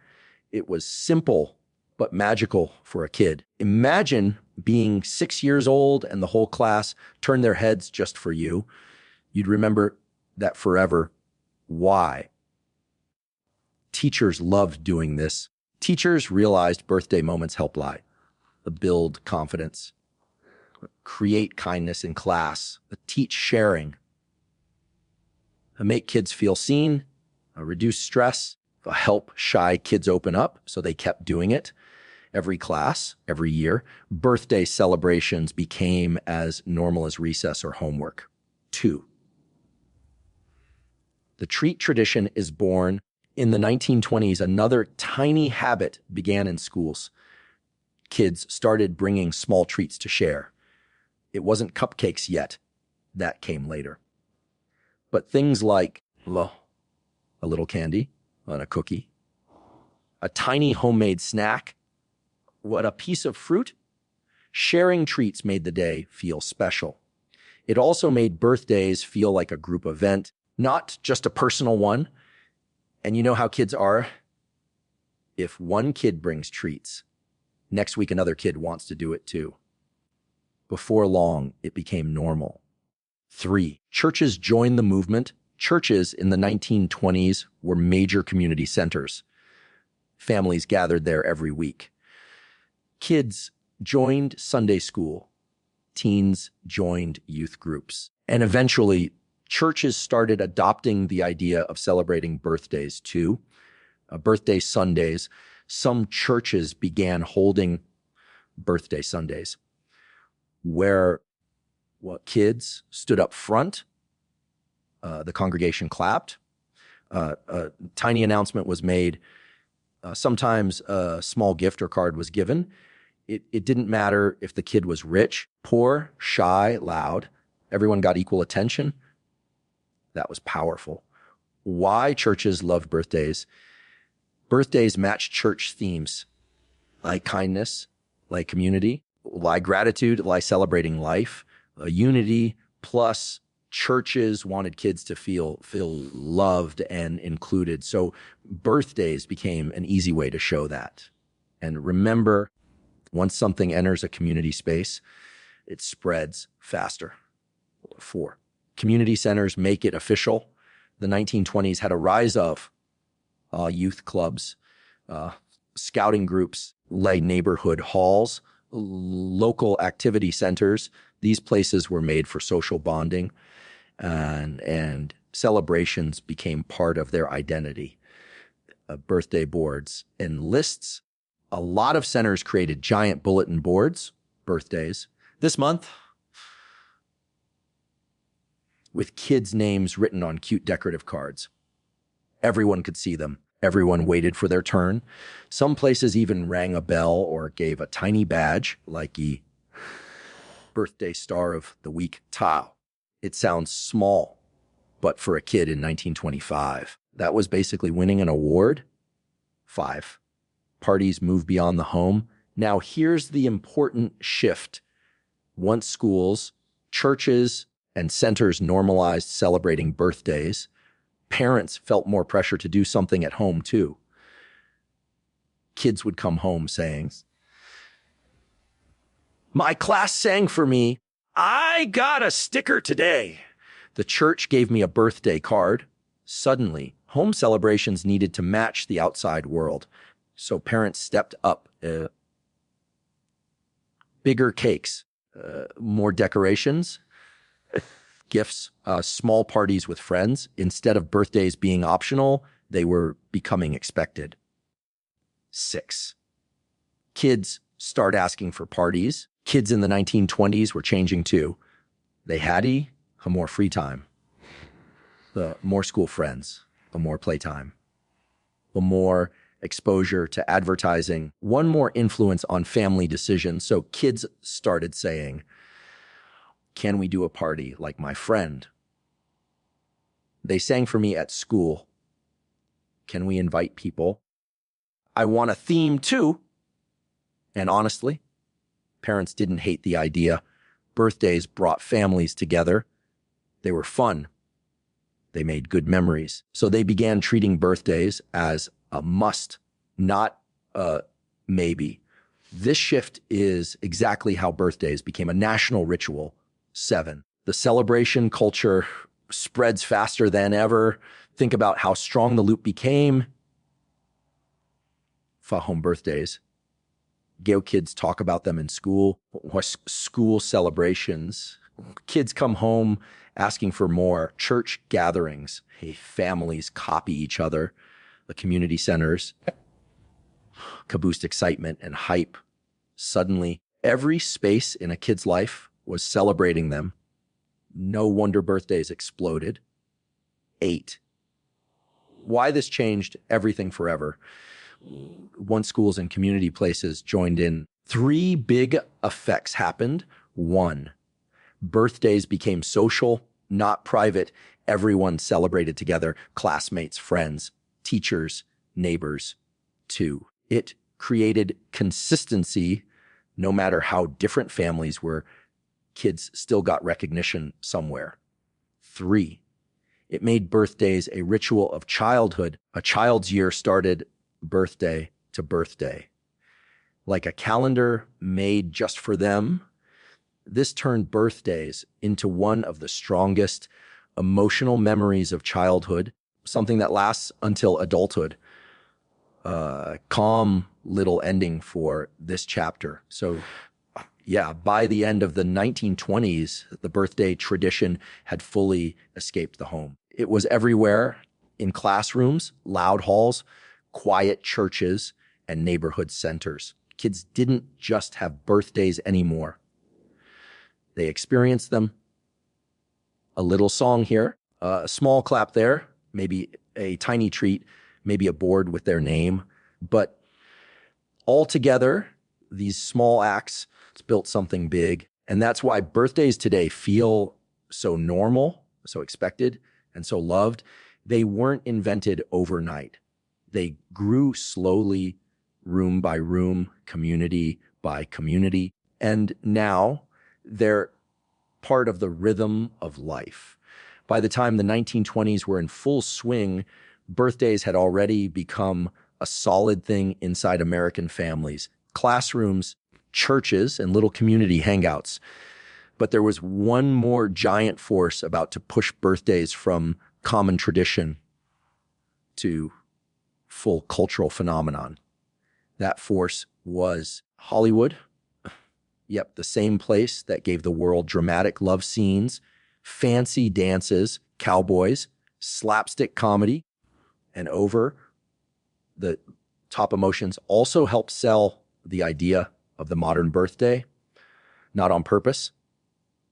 It was simple, but magical for a kid. Imagine being 6 years old and the whole class turned their heads just for you. You'd remember that forever. Why? Teachers loved doing this. Teachers realized birthday moments help build confidence, create kindness in class, teach sharing, make kids feel seen, reduce stress, help shy kids open up. So they kept doing it. Every class, every year, birthday celebrations became as normal as recess or homework. 2, the treat tradition is born. In the 1920s, another tiny habit began in schools. Kids started bringing small treats to share. It wasn't cupcakes yet. That came later. But things like a little candy and a cookie, a tiny homemade snack, a piece of fruit. Sharing treats made the day feel special. It also made birthdays feel like a group event, not just a personal one. And you know how kids are? If one kid brings treats, next week another kid wants to do it too. Before long, it became normal. 3, churches joined the movement. Churches in the 1920s were major community centers. Families gathered there every week. Kids joined Sunday school. Teens joined youth groups. And eventually, churches started adopting the idea of celebrating birthdays too. Birthday Sundays. Some churches began holding birthday Sundays where kids stood up front. The congregation clapped. A tiny announcement was made. Sometimes a small gift or card was given. It didn't matter if the kid was rich, poor, shy, loud. Everyone got equal attention. That was powerful. Why churches loved birthdays? Birthdays matched church themes, like kindness, like community, like gratitude, like celebrating life, unity, plus churches wanted kids to feel loved and included. So birthdays became an easy way to show that. And remember, once something enters a community space, it spreads faster. 4, community centers make it official. The 1920s had a rise of youth clubs, scouting groups, like neighborhood halls, local activity centers. These places were made for social bonding, and celebrations became part of their identity. Birthday boards and lists A lot of centers created giant bulletin boards, birthdays, this month, with kids' names written on cute decorative cards. Everyone could see them. Everyone waited for their turn. Some places even rang a bell or gave a tiny badge, like a birthday star of the week tile. It sounds small, but for a kid in 1925, that was basically winning an award. 5. Parties move beyond the home. Now here's the important shift. Once schools, churches, and centers normalized celebrating birthdays, parents felt more pressure to do something at home too. Kids would come home saying, "My class sang for me. I got a sticker today. The church gave me a birthday card." Suddenly, home celebrations needed to match the outside world. So parents stepped up. Bigger cakes, more decorations, gifts, small parties with friends. Instead of birthdays being optional, they were becoming expected. 6. Kids start asking for parties. Kids in the 1920s were changing too. They had more free time, the more school friends, the more playtime, the more exposure to advertising, one more influence on family decisions. So kids started saying, "Can we do a party like my friend? They sang for me at school. Can we invite people? I want a theme too." And honestly, parents didn't hate the idea. Birthdays brought families together. They were fun. They made good memories. So they began treating birthdays as a must, not a maybe. This shift is exactly how birthdays became a national ritual. 7. The celebration culture spreads faster than ever. Think about how strong the loop became. For home birthdays. Gay kids talk about them in school. School celebrations. Kids come home asking for more. Church gatherings. Hey, families copy each other. The community centers could boost excitement and hype. Suddenly, every space in a kid's life was celebrating them. No wonder birthdays exploded. 8. Why this changed everything forever. Once schools and community places joined in, 3 big effects happened. 1, birthdays became social, not private. Everyone celebrated together, classmates, friends, teachers, neighbors. 2, it created consistency. No matter how different families were, kids still got recognition somewhere. 3, it made birthdays a ritual of childhood. A child's year started birthday to birthday. Like a calendar made just for them, this turned birthdays into one of the strongest emotional memories of childhood, something that lasts until adulthood. Calm little ending for this chapter. So yeah, by the end of the 1920s, the birthday tradition had fully escaped the home. It was everywhere, in classrooms, loud halls, quiet churches, and neighborhood centers. Kids didn't just have birthdays anymore. They experienced them. A little song here, a small clap there, maybe a tiny treat, maybe a board with their name. But altogether, these small acts built something big. And that's why birthdays today feel so normal, so expected, and so loved. They weren't invented overnight. They grew slowly, room by room, community by community. And now they're part of the rhythm of life. By the time the 1920s were in full swing, birthdays had already become a solid thing inside American families, classrooms, churches, and little community hangouts. But there was one more giant force about to push birthdays from common tradition to full cultural phenomenon. That force was Hollywood. Yep, the same place that gave the world dramatic love scenes, fancy dances, cowboys, slapstick comedy, and over the top emotions also help sell the idea of the modern birthday, not on purpose,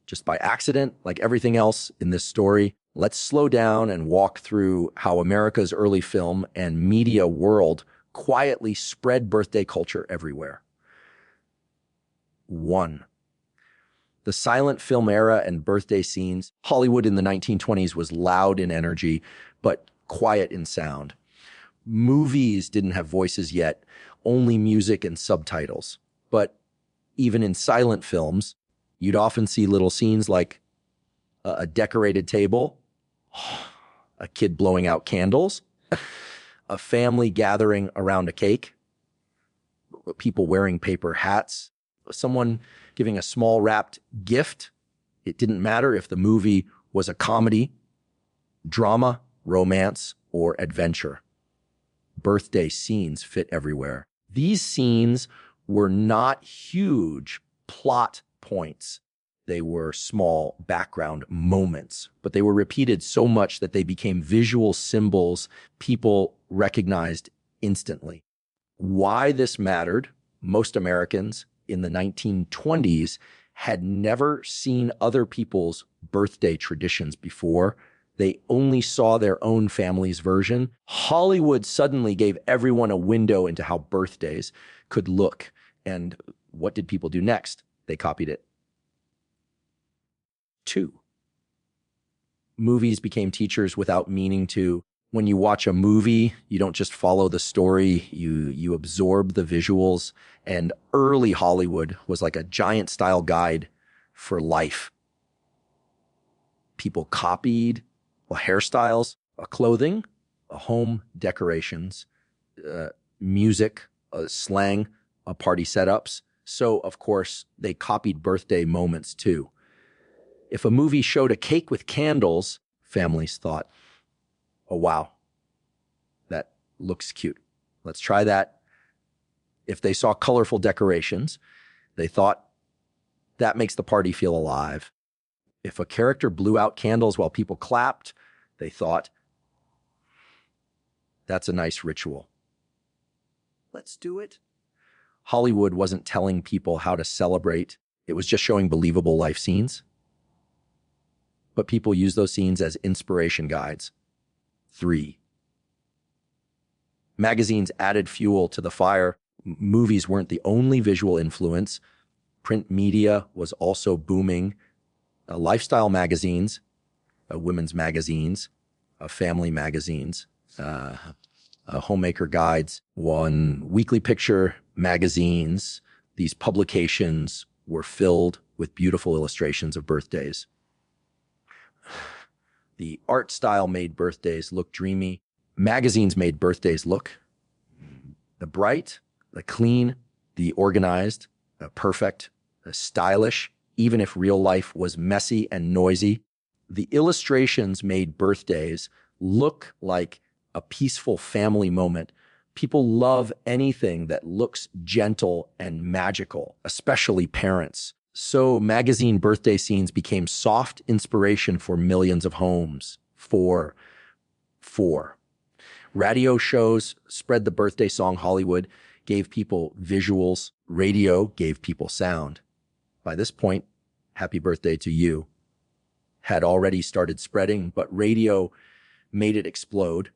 just by accident, like everything else in this story. Let's slow down and walk through how America's early film and media world quietly spread birthday culture everywhere. 1. The silent film era and birthday scenes. Hollywood in the 1920s was loud in energy, but quiet in sound. Movies didn't have voices yet, only music and subtitles. But even in silent films, you'd often see little scenes like a decorated table, a kid blowing out candles, a family gathering around a cake, people wearing paper hats, someone giving a small wrapped gift. It didn't matter if the movie was a comedy, drama, romance, or adventure. Birthday scenes fit everywhere. These scenes were not huge plot points. They were small background moments, but they were repeated so much that they became visual symbols people recognized instantly. Why this mattered? Most Americans in the 1920s had never seen other people's birthday traditions before. They only saw their own family's version. Hollywood suddenly gave everyone a window into how birthdays could look. And what did people do next? They copied it. 2. Movies became teachers without meaning to. When you watch a movie, you don't just follow the story, you absorb the visuals. And early Hollywood was like a giant style guide for life. People copied hairstyles, clothing, home decorations, music, slang, party setups. So, of course, they copied birthday moments too. If a movie showed a cake with candles, families thought, oh, wow, that looks cute. Let's try that. If they saw colorful decorations, they thought, that makes the party feel alive. If a character blew out candles while people clapped, they thought, that's a nice ritual. Let's do it. Hollywood wasn't telling people how to celebrate. It was just showing believable life scenes. But people use those scenes as inspiration guides. 3. Magazines added fuel to the fire. Movies weren't the only visual influence. Print media was also booming. Lifestyle magazines, women's magazines, family magazines, homemaker guides, weekly picture magazines. These publications were filled with beautiful illustrations of birthdays. The art style made birthdays look dreamy. Magazines made birthdays look the bright, the clean, the organized, the perfect, the stylish, even if real life was messy and noisy. The illustrations made birthdays look like a peaceful family moment. People love anything that looks gentle and magical, especially parents. So magazine birthday scenes became soft inspiration for millions of homes. 4. Radio shows spread the birthday song. Hollywood gave people visuals. Radio gave people sound. By this point, Happy Birthday to You had already started spreading, but radio made it explode.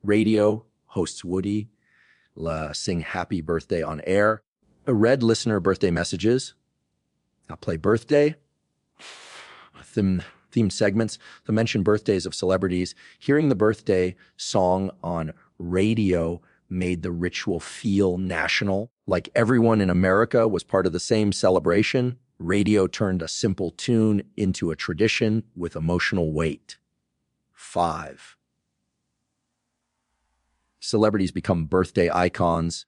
Radio hosts Woody sing Happy Birthday on air. Read listener birthday messages. I'll play birthday, theme segments, to mention birthdays of celebrities. Hearing the birthday song on radio made the ritual feel national, like everyone in America was part of the same celebration. Radio turned a simple tune into a tradition with emotional weight. 5. Celebrities become birthday icons.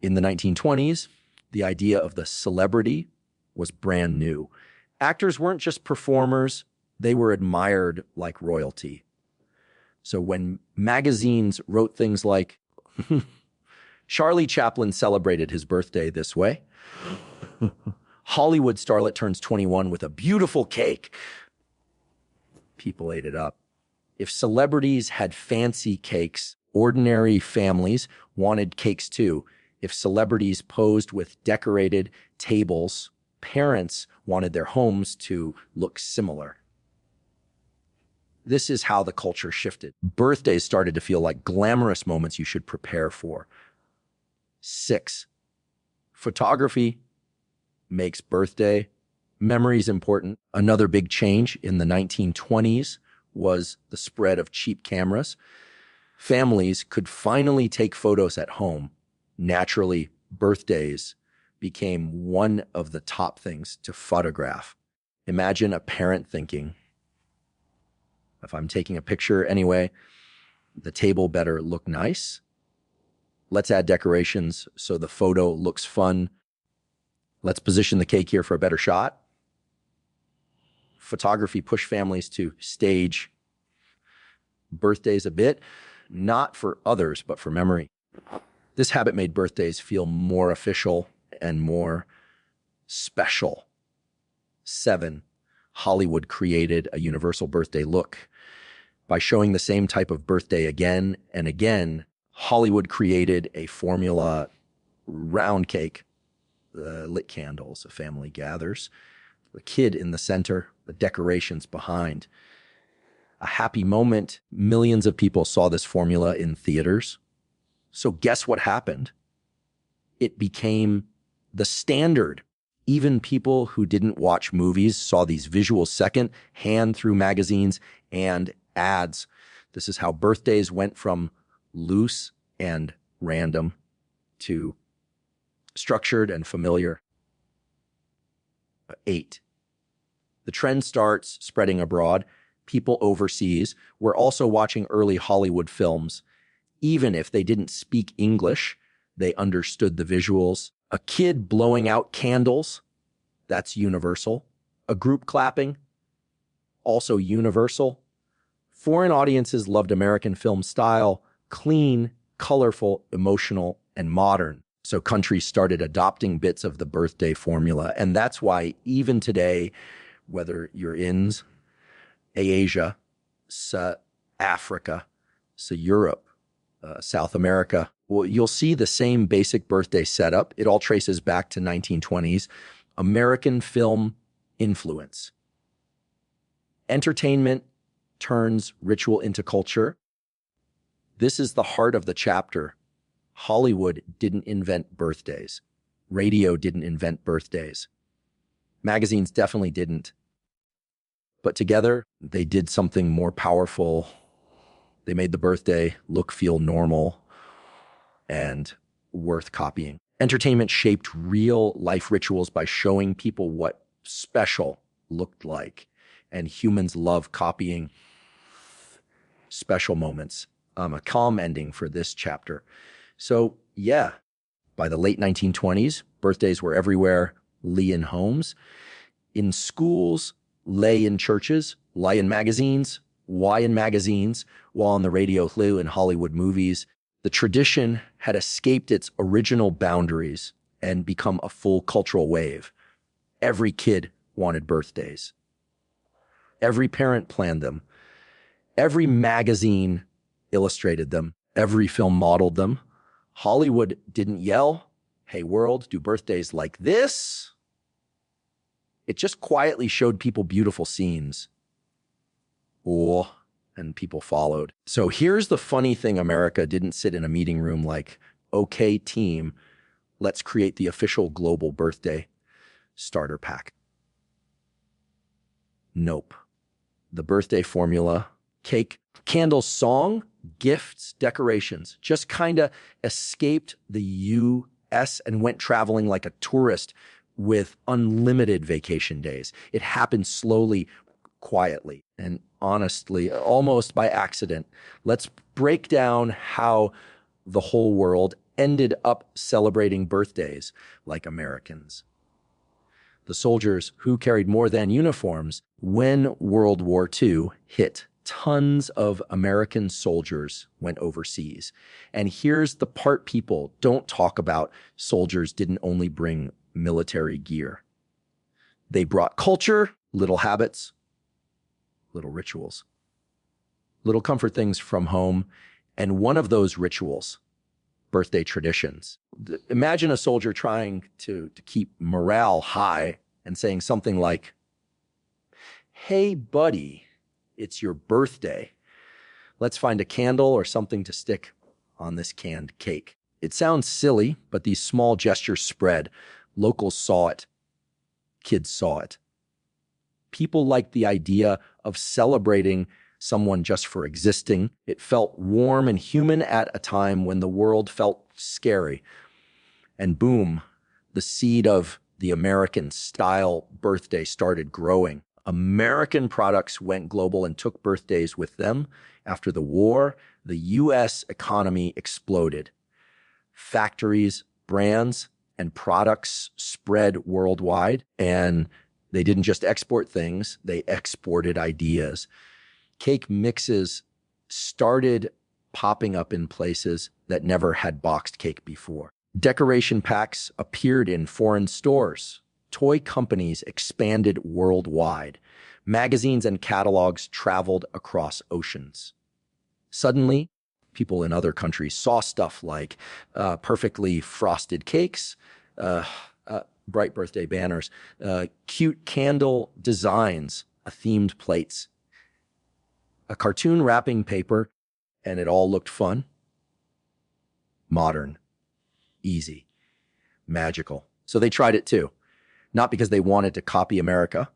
In the 1920s, the idea of the celebrity was brand new. Actors weren't just performers, they were admired like royalty. So when magazines wrote things like, Charlie Chaplin celebrated his birthday this way, Hollywood starlet turns 21 with a beautiful cake, people ate it up. If celebrities had fancy cakes, ordinary families wanted cakes too. If celebrities posed with decorated tables, parents wanted their homes to look similar. This is how the culture shifted. Birthdays started to feel like glamorous moments you should prepare for. 6, photography makes birthday memories important. Another big change in the 1920s was the spread of cheap cameras. Families could finally take photos at home. Naturally, birthdays became one of the top things to photograph. Imagine a parent thinking, if I'm taking a picture anyway, the table better look nice. Let's add decorations so the photo looks fun. Let's position the cake here for a better shot. Photography pushed families to stage birthdays a bit, not for others, but for memory. This habit made birthdays feel more official and more special. 7, Hollywood created a universal birthday look. By showing the same type of birthday again and again, Hollywood created a formula: round cake, lit candles, a family gathers, the kid in the center, the decorations behind. A happy moment. Millions of people saw this formula in theaters. So guess what happened? It became the standard. Even people who didn't watch movies saw these visuals second hand through magazines and ads. This is how birthdays went from loose and random to structured and familiar. 8, the trend starts spreading abroad. People overseas were also watching early Hollywood films. Even if they didn't speak English, they understood the visuals. A kid blowing out candles, that's universal. A group clapping, also universal. Foreign audiences loved American film style: clean, colorful, emotional, and modern. So countries started adopting bits of the birthday formula. And that's why even today, whether you're in Asia, Africa, Europe, South America, well, you'll see the same basic birthday setup. It all traces back to 1920s American film influence. Entertainment turns ritual into culture. This is the heart of the chapter. Hollywood didn't invent birthdays. Radio didn't invent birthdays. Magazines definitely didn't. But together, they did something more powerful. They made the birthday look, feel normal, and worth copying. Entertainment shaped real life rituals by showing people what special looked like. And humans love copying special moments. A calm ending for this chapter. So yeah, by the late 1920s, birthdays were everywhere. Lee in homes, in schools, lay in churches, lie in magazines, why in magazines, while on the radio, flew in Hollywood movies. The tradition had escaped its original boundaries and become a full cultural wave. Every kid wanted birthdays. Every parent planned them. Every magazine illustrated them. Every film modeled them. Hollywood didn't yell, "Hey world, do birthdays like this?" It just quietly showed people beautiful scenes. Oh, and people followed. So here's the funny thing: America didn't sit in a meeting room like, "Okay, team, let's create the official global birthday starter pack." Nope. The birthday formula, cake, candles, song, gifts, decorations, just kind of escaped the U.S. and went traveling like a tourist with unlimited vacation days. It happened slowly, quietly, and honestly, almost by accident. Let's break down how the whole world ended up celebrating birthdays like Americans. The soldiers who carried more than uniforms. When World War II hit, tons of American soldiers went overseas. And here's the part people don't talk about: soldiers didn't only bring military gear. They brought culture, little habits, little rituals, little comfort things from home. And one of those rituals birthday traditions. Imagine a soldier trying to keep morale high and saying something like, "Hey, buddy, it's your birthday. Let's find a candle or something to stick on this canned cake." It sounds silly, but these small gestures spread. Locals saw it. Kids saw it. People liked the idea of celebrating someone just for existing. It felt warm and human at a time when the world felt scary. And boom, the seed of the American style birthday started growing. American products went global and took birthdays with them. After the war, the US economy exploded. Factories, brands, and products spread worldwide, and they didn't just export things, they exported ideas. Cake mixes started popping up in places that never had boxed cake before. Decoration packs appeared in foreign stores. Toy companies expanded worldwide. Magazines and catalogs traveled across oceans. Suddenly, people in other countries saw stuff like perfectly frosted cakes, bright birthday banners, cute candle designs, themed plates, a cartoon wrapping paper, and it all looked fun, modern, easy, magical. So they tried it too, not because they wanted to copy America,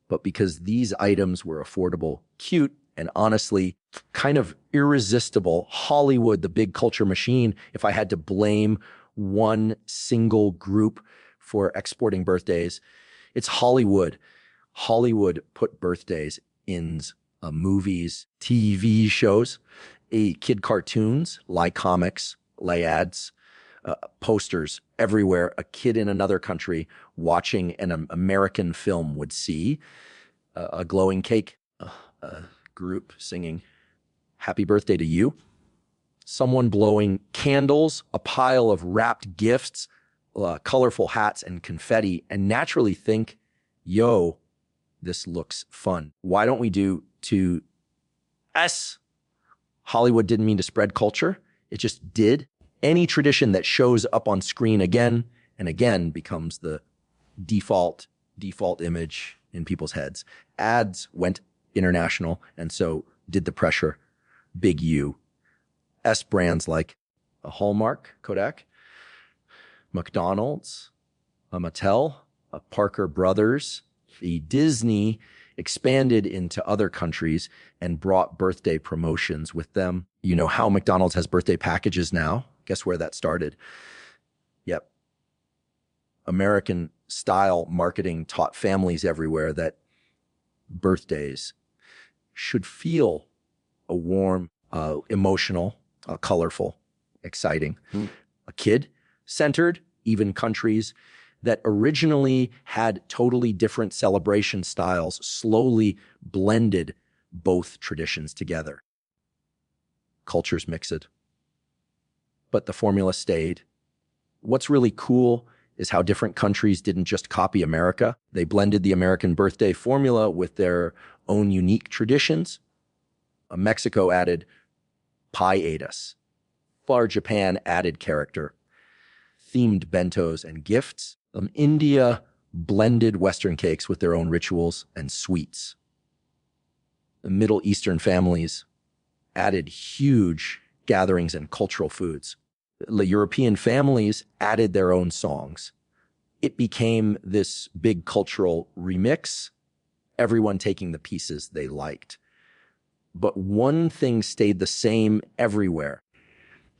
but because these items were affordable, cute, and honestly, kind of irresistible. Hollywood, the big culture machine, if I had to blame one single group for exporting birthdays, it's Hollywood. Hollywood put birthdays in movies, TV shows, kid cartoons, like comics, lay ads, posters everywhere. A kid in another country watching an American film would see a glowing cake, a group singing "Happy Birthday to You," someone blowing candles, a pile of wrapped gifts, colorful hats and confetti, and naturally think, yo, this looks fun. Why don't we do to us? Hollywood didn't mean to spread culture. It just did. Any tradition that shows up on screen again and again becomes the default image in people's heads. Ads went international, and so did the pressure. Big U. S brands like a Hallmark, Kodak, McDonald's, a Mattel, a Parker Brothers, the Disney expanded into other countries and brought birthday promotions with them. You know how McDonald's has birthday packages now? Guess where that started? Yep. American style marketing taught families everywhere that birthdays should feel a warm, emotional, colorful, exciting. A kid-centered, even countries that originally had totally different celebration styles slowly blended both traditions together. Cultures mixed, but the formula stayed. What's really cool is how different countries didn't just copy America. They blended the American birthday formula with their own unique traditions. Mexico added pie-atas. Far Japan added character, themed bentos and gifts. India blended Western cakes with their own rituals and sweets. The Middle Eastern families added huge gatherings and cultural foods. The European families added their own songs. It became this big cultural remix, everyone taking the pieces they liked. But one thing stayed the same everywhere.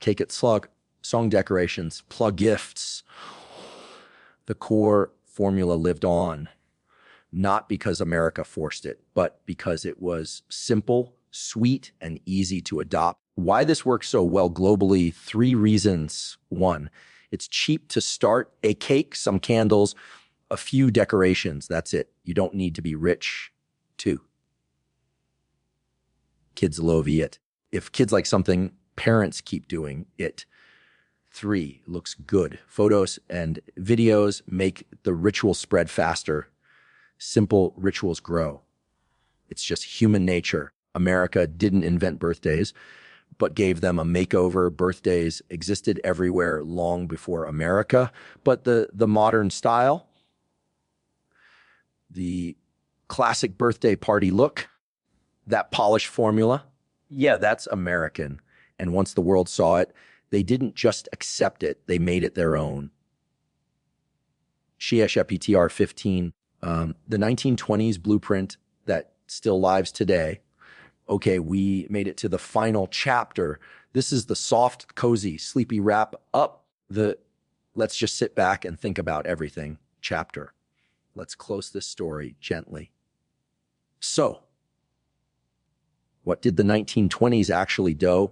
Cake at slug, song decorations, plug gifts. The core formula lived on, not because America forced it, but because it was simple, sweet, and easy to adopt. Why this works so well globally, 3 reasons. 1, it's cheap to start. A cake, some candles, a few decorations. That's it. You don't need to be rich. 2, kids love it. If kids like something, parents keep doing it. 3, looks good. Photos and videos make the ritual spread faster. Simple rituals grow. It's just human nature. America didn't invent birthdays. but gave them a makeover. Birthdays existed everywhere long before America, but the modern style, the classic birthday party look, that polished formula, yeah, that's American. And once the world saw it, they didn't just accept it, they made it their own. Shia PTR 15, the 1920s blueprint that still lives today. Okay, we made it to the final chapter. This is the soft, cozy, sleepy wrap up. The let's just sit back and think about everything chapter. Let's close this story gently. So, what did the 1920s actually do?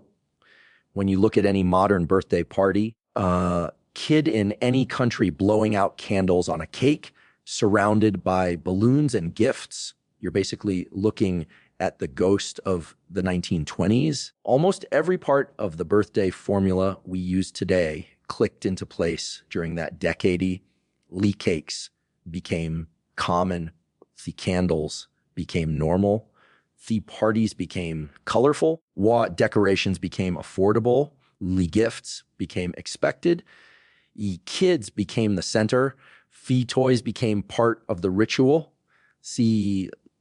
When you look at any modern birthday party, a kid in any country blowing out candles on a cake, surrounded by balloons and gifts, you're basically looking at the ghost of the 1920s. Almost every part of the birthday formula we use today clicked into place during that decade. Lee cakes became common. The candles became normal. The parties became colorful. Decorations became affordable. Lee gifts became expected. Kids became the center. Fee toys became part of the ritual.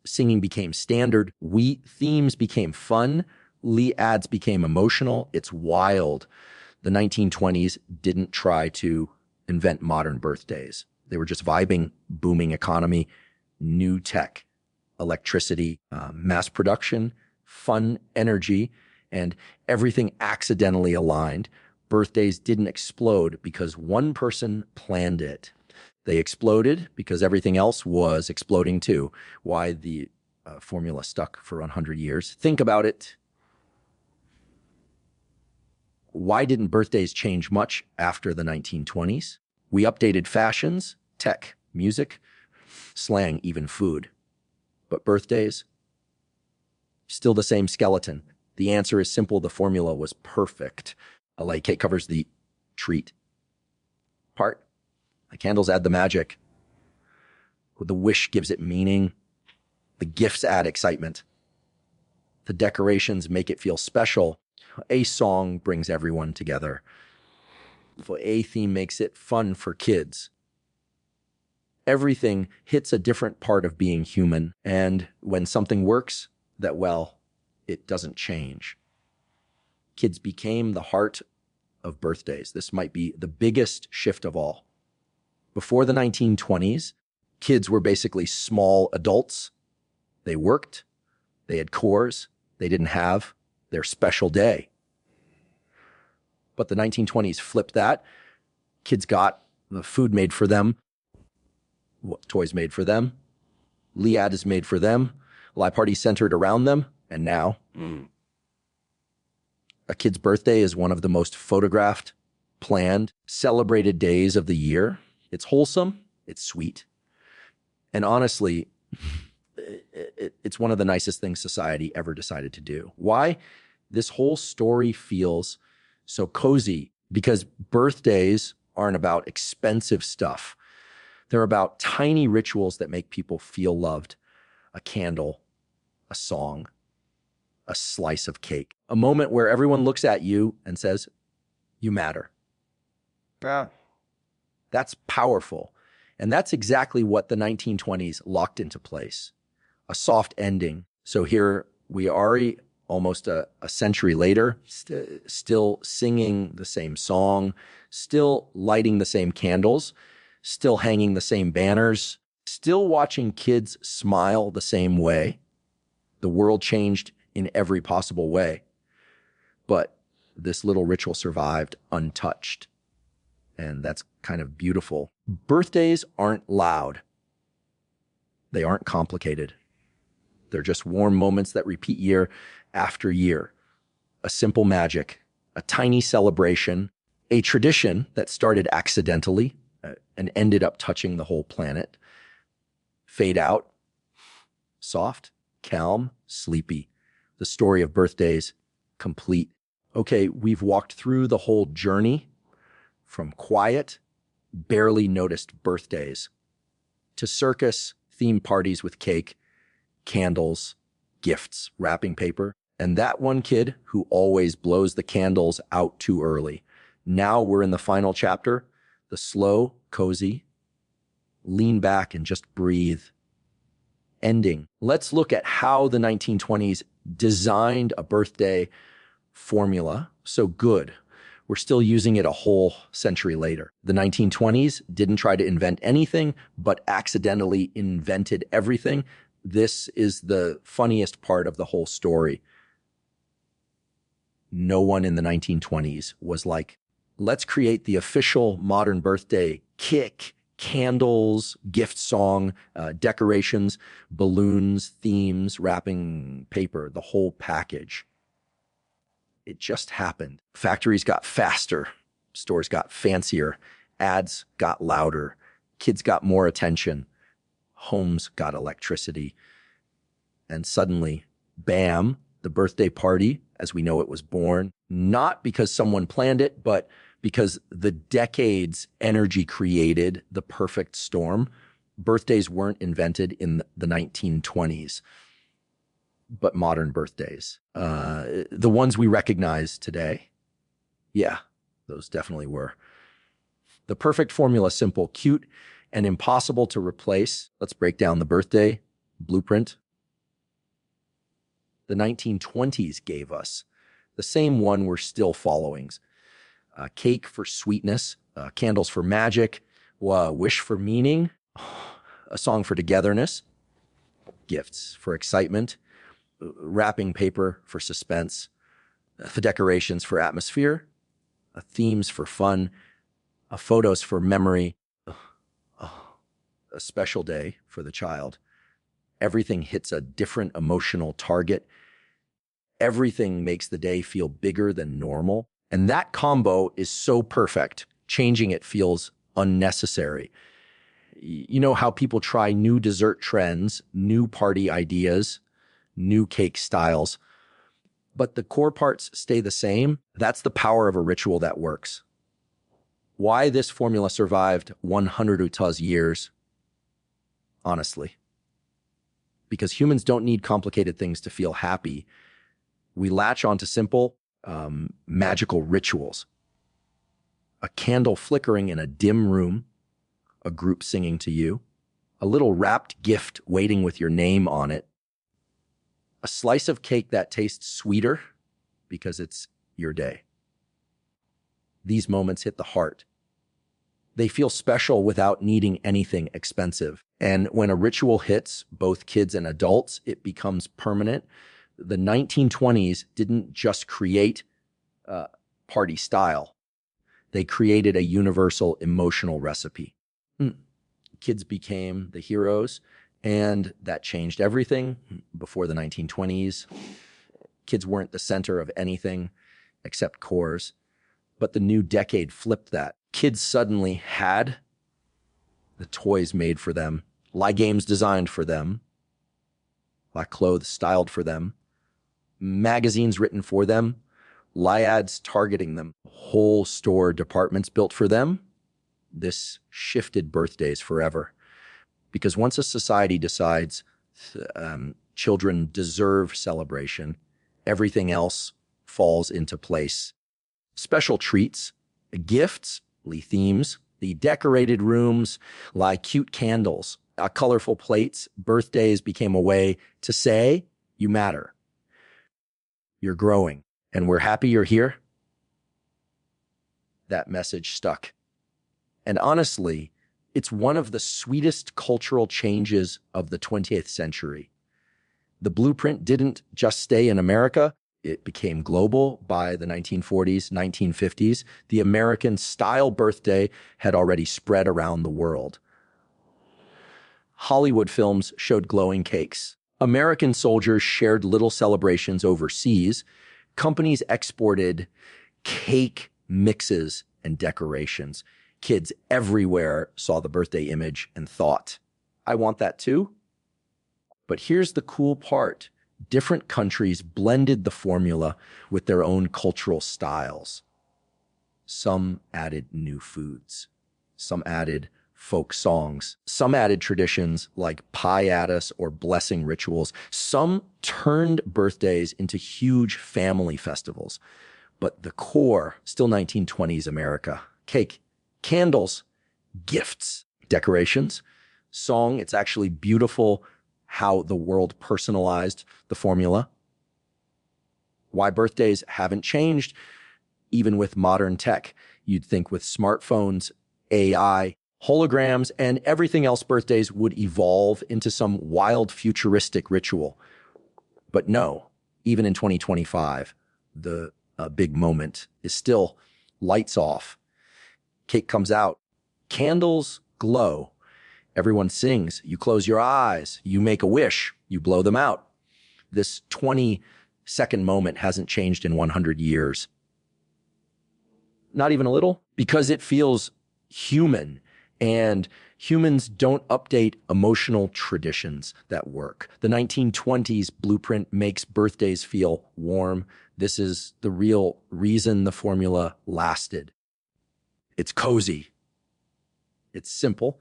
Singing became standard. Themes became fun. Lee ads became emotional. It's wild. The 1920s didn't try to invent modern birthdays. They were just vibing, booming economy, new tech, electricity, mass production, fun, energy, and everything accidentally aligned. Birthdays didn't explode because one person planned it. They exploded because everything else was exploding too. Why the formula stuck for 100 years. Think about it. Why didn't birthdays change much after the 1920s? We updated fashions, tech, music, slang, even food. But birthdays, still the same skeleton. The answer is simple. The formula was perfect. A light cake covers the treat part. The candles add the magic. The wish gives it meaning. The gifts add excitement. The decorations make it feel special. A song brings everyone together. A theme makes it fun for kids. Everything hits a different part of being human. And when something works that well, it doesn't change. Kids became the heart of birthdays. This might be the biggest shift of all. Before the 1920s, kids were basically small adults. They worked, they had chores, they didn't have their special day. But the 1920s flipped that. Kids got the food made for them, toys made for them, Lee ads made for them, live parties centered around them, and now a kid's birthday is one of the most photographed, planned, celebrated days of the year. It's wholesome, it's sweet, and honestly, it's one of the nicest things society ever decided to do. Why? This whole story feels so cozy because birthdays aren't about expensive stuff. They're about tiny rituals that make people feel loved. A candle, a song, a slice of cake, a moment where everyone looks at you and says, "You matter." Yeah. That's powerful. And that's exactly what the 1920s locked into place. A soft ending. So here we are, almost a century later, still singing the same song, still lighting the same candles, still hanging the same banners, still watching kids smile the same way. The world changed in every possible way. But this little ritual survived untouched. And that's kind of beautiful. Birthdays aren't loud. They aren't complicated. They're just warm moments that repeat year after year. A simple magic, a tiny celebration, a tradition that started accidentally and ended up touching the whole planet. Fade out, soft, calm, sleepy. The story of birthdays, complete. Okay, we've walked through the whole journey from quiet, barely noticed birthdays to circus, theme parties with cake, candles, gifts, wrapping paper, And that one kid who always blows the candles out too early. Now we're in the final chapter, the slow, cozy, lean back and just breathe ending. Let's look at how the 1920s designed a birthday formula so good. We're still using it a whole century later. The 1920s didn't try to invent anything, but accidentally invented everything. This is the funniest part of the whole story. No one in the 1920s was like, let's create the official modern birthday kick, candles, gift song, decorations, balloons, themes, wrapping paper, the whole package. It just happened. Factories got faster. Stores got fancier. Ads got louder. Kids got more attention. Homes got electricity. And suddenly, bam, the birthday party, as we know it, was born. Not because someone planned it, but because the decades energy created the perfect storm. Birthdays weren't invented in the 1920s, but modern birthdays. The ones we recognize today, yeah, those definitely were. The perfect formula, simple, cute, and impossible to replace. Let's break down the birthday blueprint. The 1920s gave us the same one we're still following. Cake for sweetness, candles for magic, wish for meaning, a song for togetherness, gifts for excitement, wrapping paper for suspense, the decorations for atmosphere, themes for fun, photos for memory, a special day for the child. Everything hits a different emotional target. Everything makes the day feel bigger than normal. And that combo is so perfect. Changing it feels unnecessary. You know how people try new dessert trends, new party ideas, new cake styles, but the core parts stay the same? That's the power of a ritual that works. Why this formula survived 100 utaz years? Honestly. Because humans don't need complicated things to feel happy. We latch onto simple, magical rituals. A candle flickering in a dim room, a group singing to you, a little wrapped gift waiting with your name on it, a slice of cake that tastes sweeter because it's your day. These moments hit the heart. They feel special without needing anything expensive. And when a ritual hits both kids and adults, it becomes permanent. The 1920s didn't just create party style. They created a universal emotional recipe. Kids became the heroes, and that changed everything. Before the 1920s, kids weren't the center of anything except chores. But the new decade flipped that. Kids suddenly had the toys made for them, lie games designed for them, lie clothes styled for them, magazines written for them, lie ads targeting them, whole store departments built for them. This shifted birthdays forever. Because once a society decides children deserve celebration, everything else falls into place. Special treats, gifts, themes, the decorated rooms, like cute candles, colorful plates. Birthdays became a way to say, you matter. You're growing, and we're happy you're here. That message stuck. And honestly, it's one of the sweetest cultural changes of the 20th century. The blueprint didn't just stay in America. It became global by the 1940s, 1950s. The American style birthday had already spread around the world. Hollywood films showed glowing cakes. American soldiers shared little celebrations overseas. Companies exported cake mixes and decorations. Kids everywhere saw the birthday image and thought, I want that too. But here's the cool part. Different countries blended the formula with their own cultural styles. Some added new foods. Some added folk songs. Some added traditions like piatus or blessing rituals. Some turned birthdays into huge family festivals. But the core, still 1920s America. Cake, candles, gifts, decorations, song. It's actually beautiful how the world personalized the formula. Why birthdays haven't changed, even with modern tech. You'd think with smartphones, AI, holograms, and everything else, birthdays would evolve into some wild futuristic ritual. But no, even in 2025, the big moment is still lights off. Cake comes out, candles glow. Everyone sings. You close your eyes. You make a wish. You blow them out. This 20-second moment hasn't changed in 100 years. Not even a little, because it feels human. And humans don't update emotional traditions that work. The 1920s blueprint makes birthdays feel warm. This is the real reason the formula lasted. It's cozy. It's simple.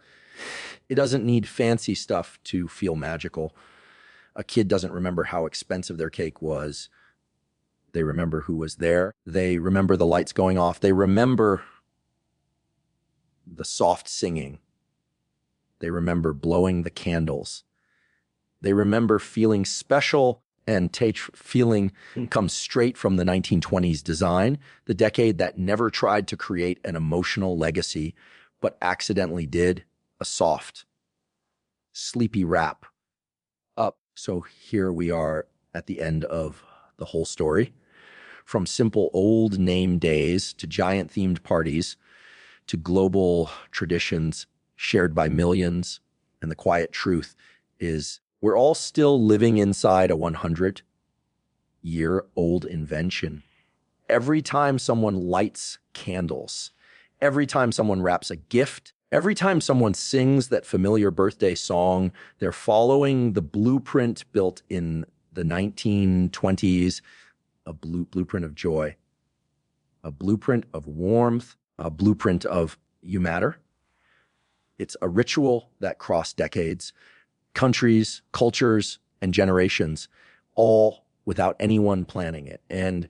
It doesn't need fancy stuff to feel magical. A kid doesn't remember how expensive their cake was. They remember who was there. They remember the lights going off. They remember the soft singing. They remember blowing the candles. They remember feeling special, and feeling comes straight from the 1920s design, the decade that never tried to create an emotional legacy, but accidentally did a soft, sleepy wrap up. So here we are at the end of the whole story. From simple old name days to giant themed parties to global traditions shared by millions. And the quiet truth is we're all still living inside a 100-year-old invention. Every time someone lights candles, every time someone wraps a gift, every time someone sings that familiar birthday song, they're following the blueprint built in the 1920s, a blueprint of joy, a blueprint of warmth, a blueprint of you matter. It's a ritual that crossed decades, countries, cultures, and generations, all without anyone planning it. And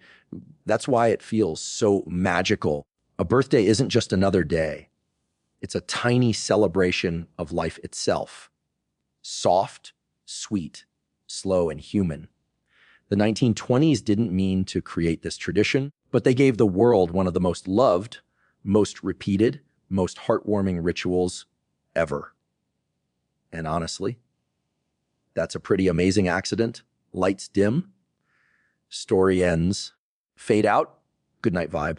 that's why it feels so magical. A birthday isn't just another day. It's a tiny celebration of life itself. Soft, sweet, slow, and human. The 1920s didn't mean to create this tradition, but they gave the world one of the most loved, most repeated, most heartwarming rituals ever. And honestly, that's a pretty amazing accident. Lights dim, story ends, fade out, good night vibe.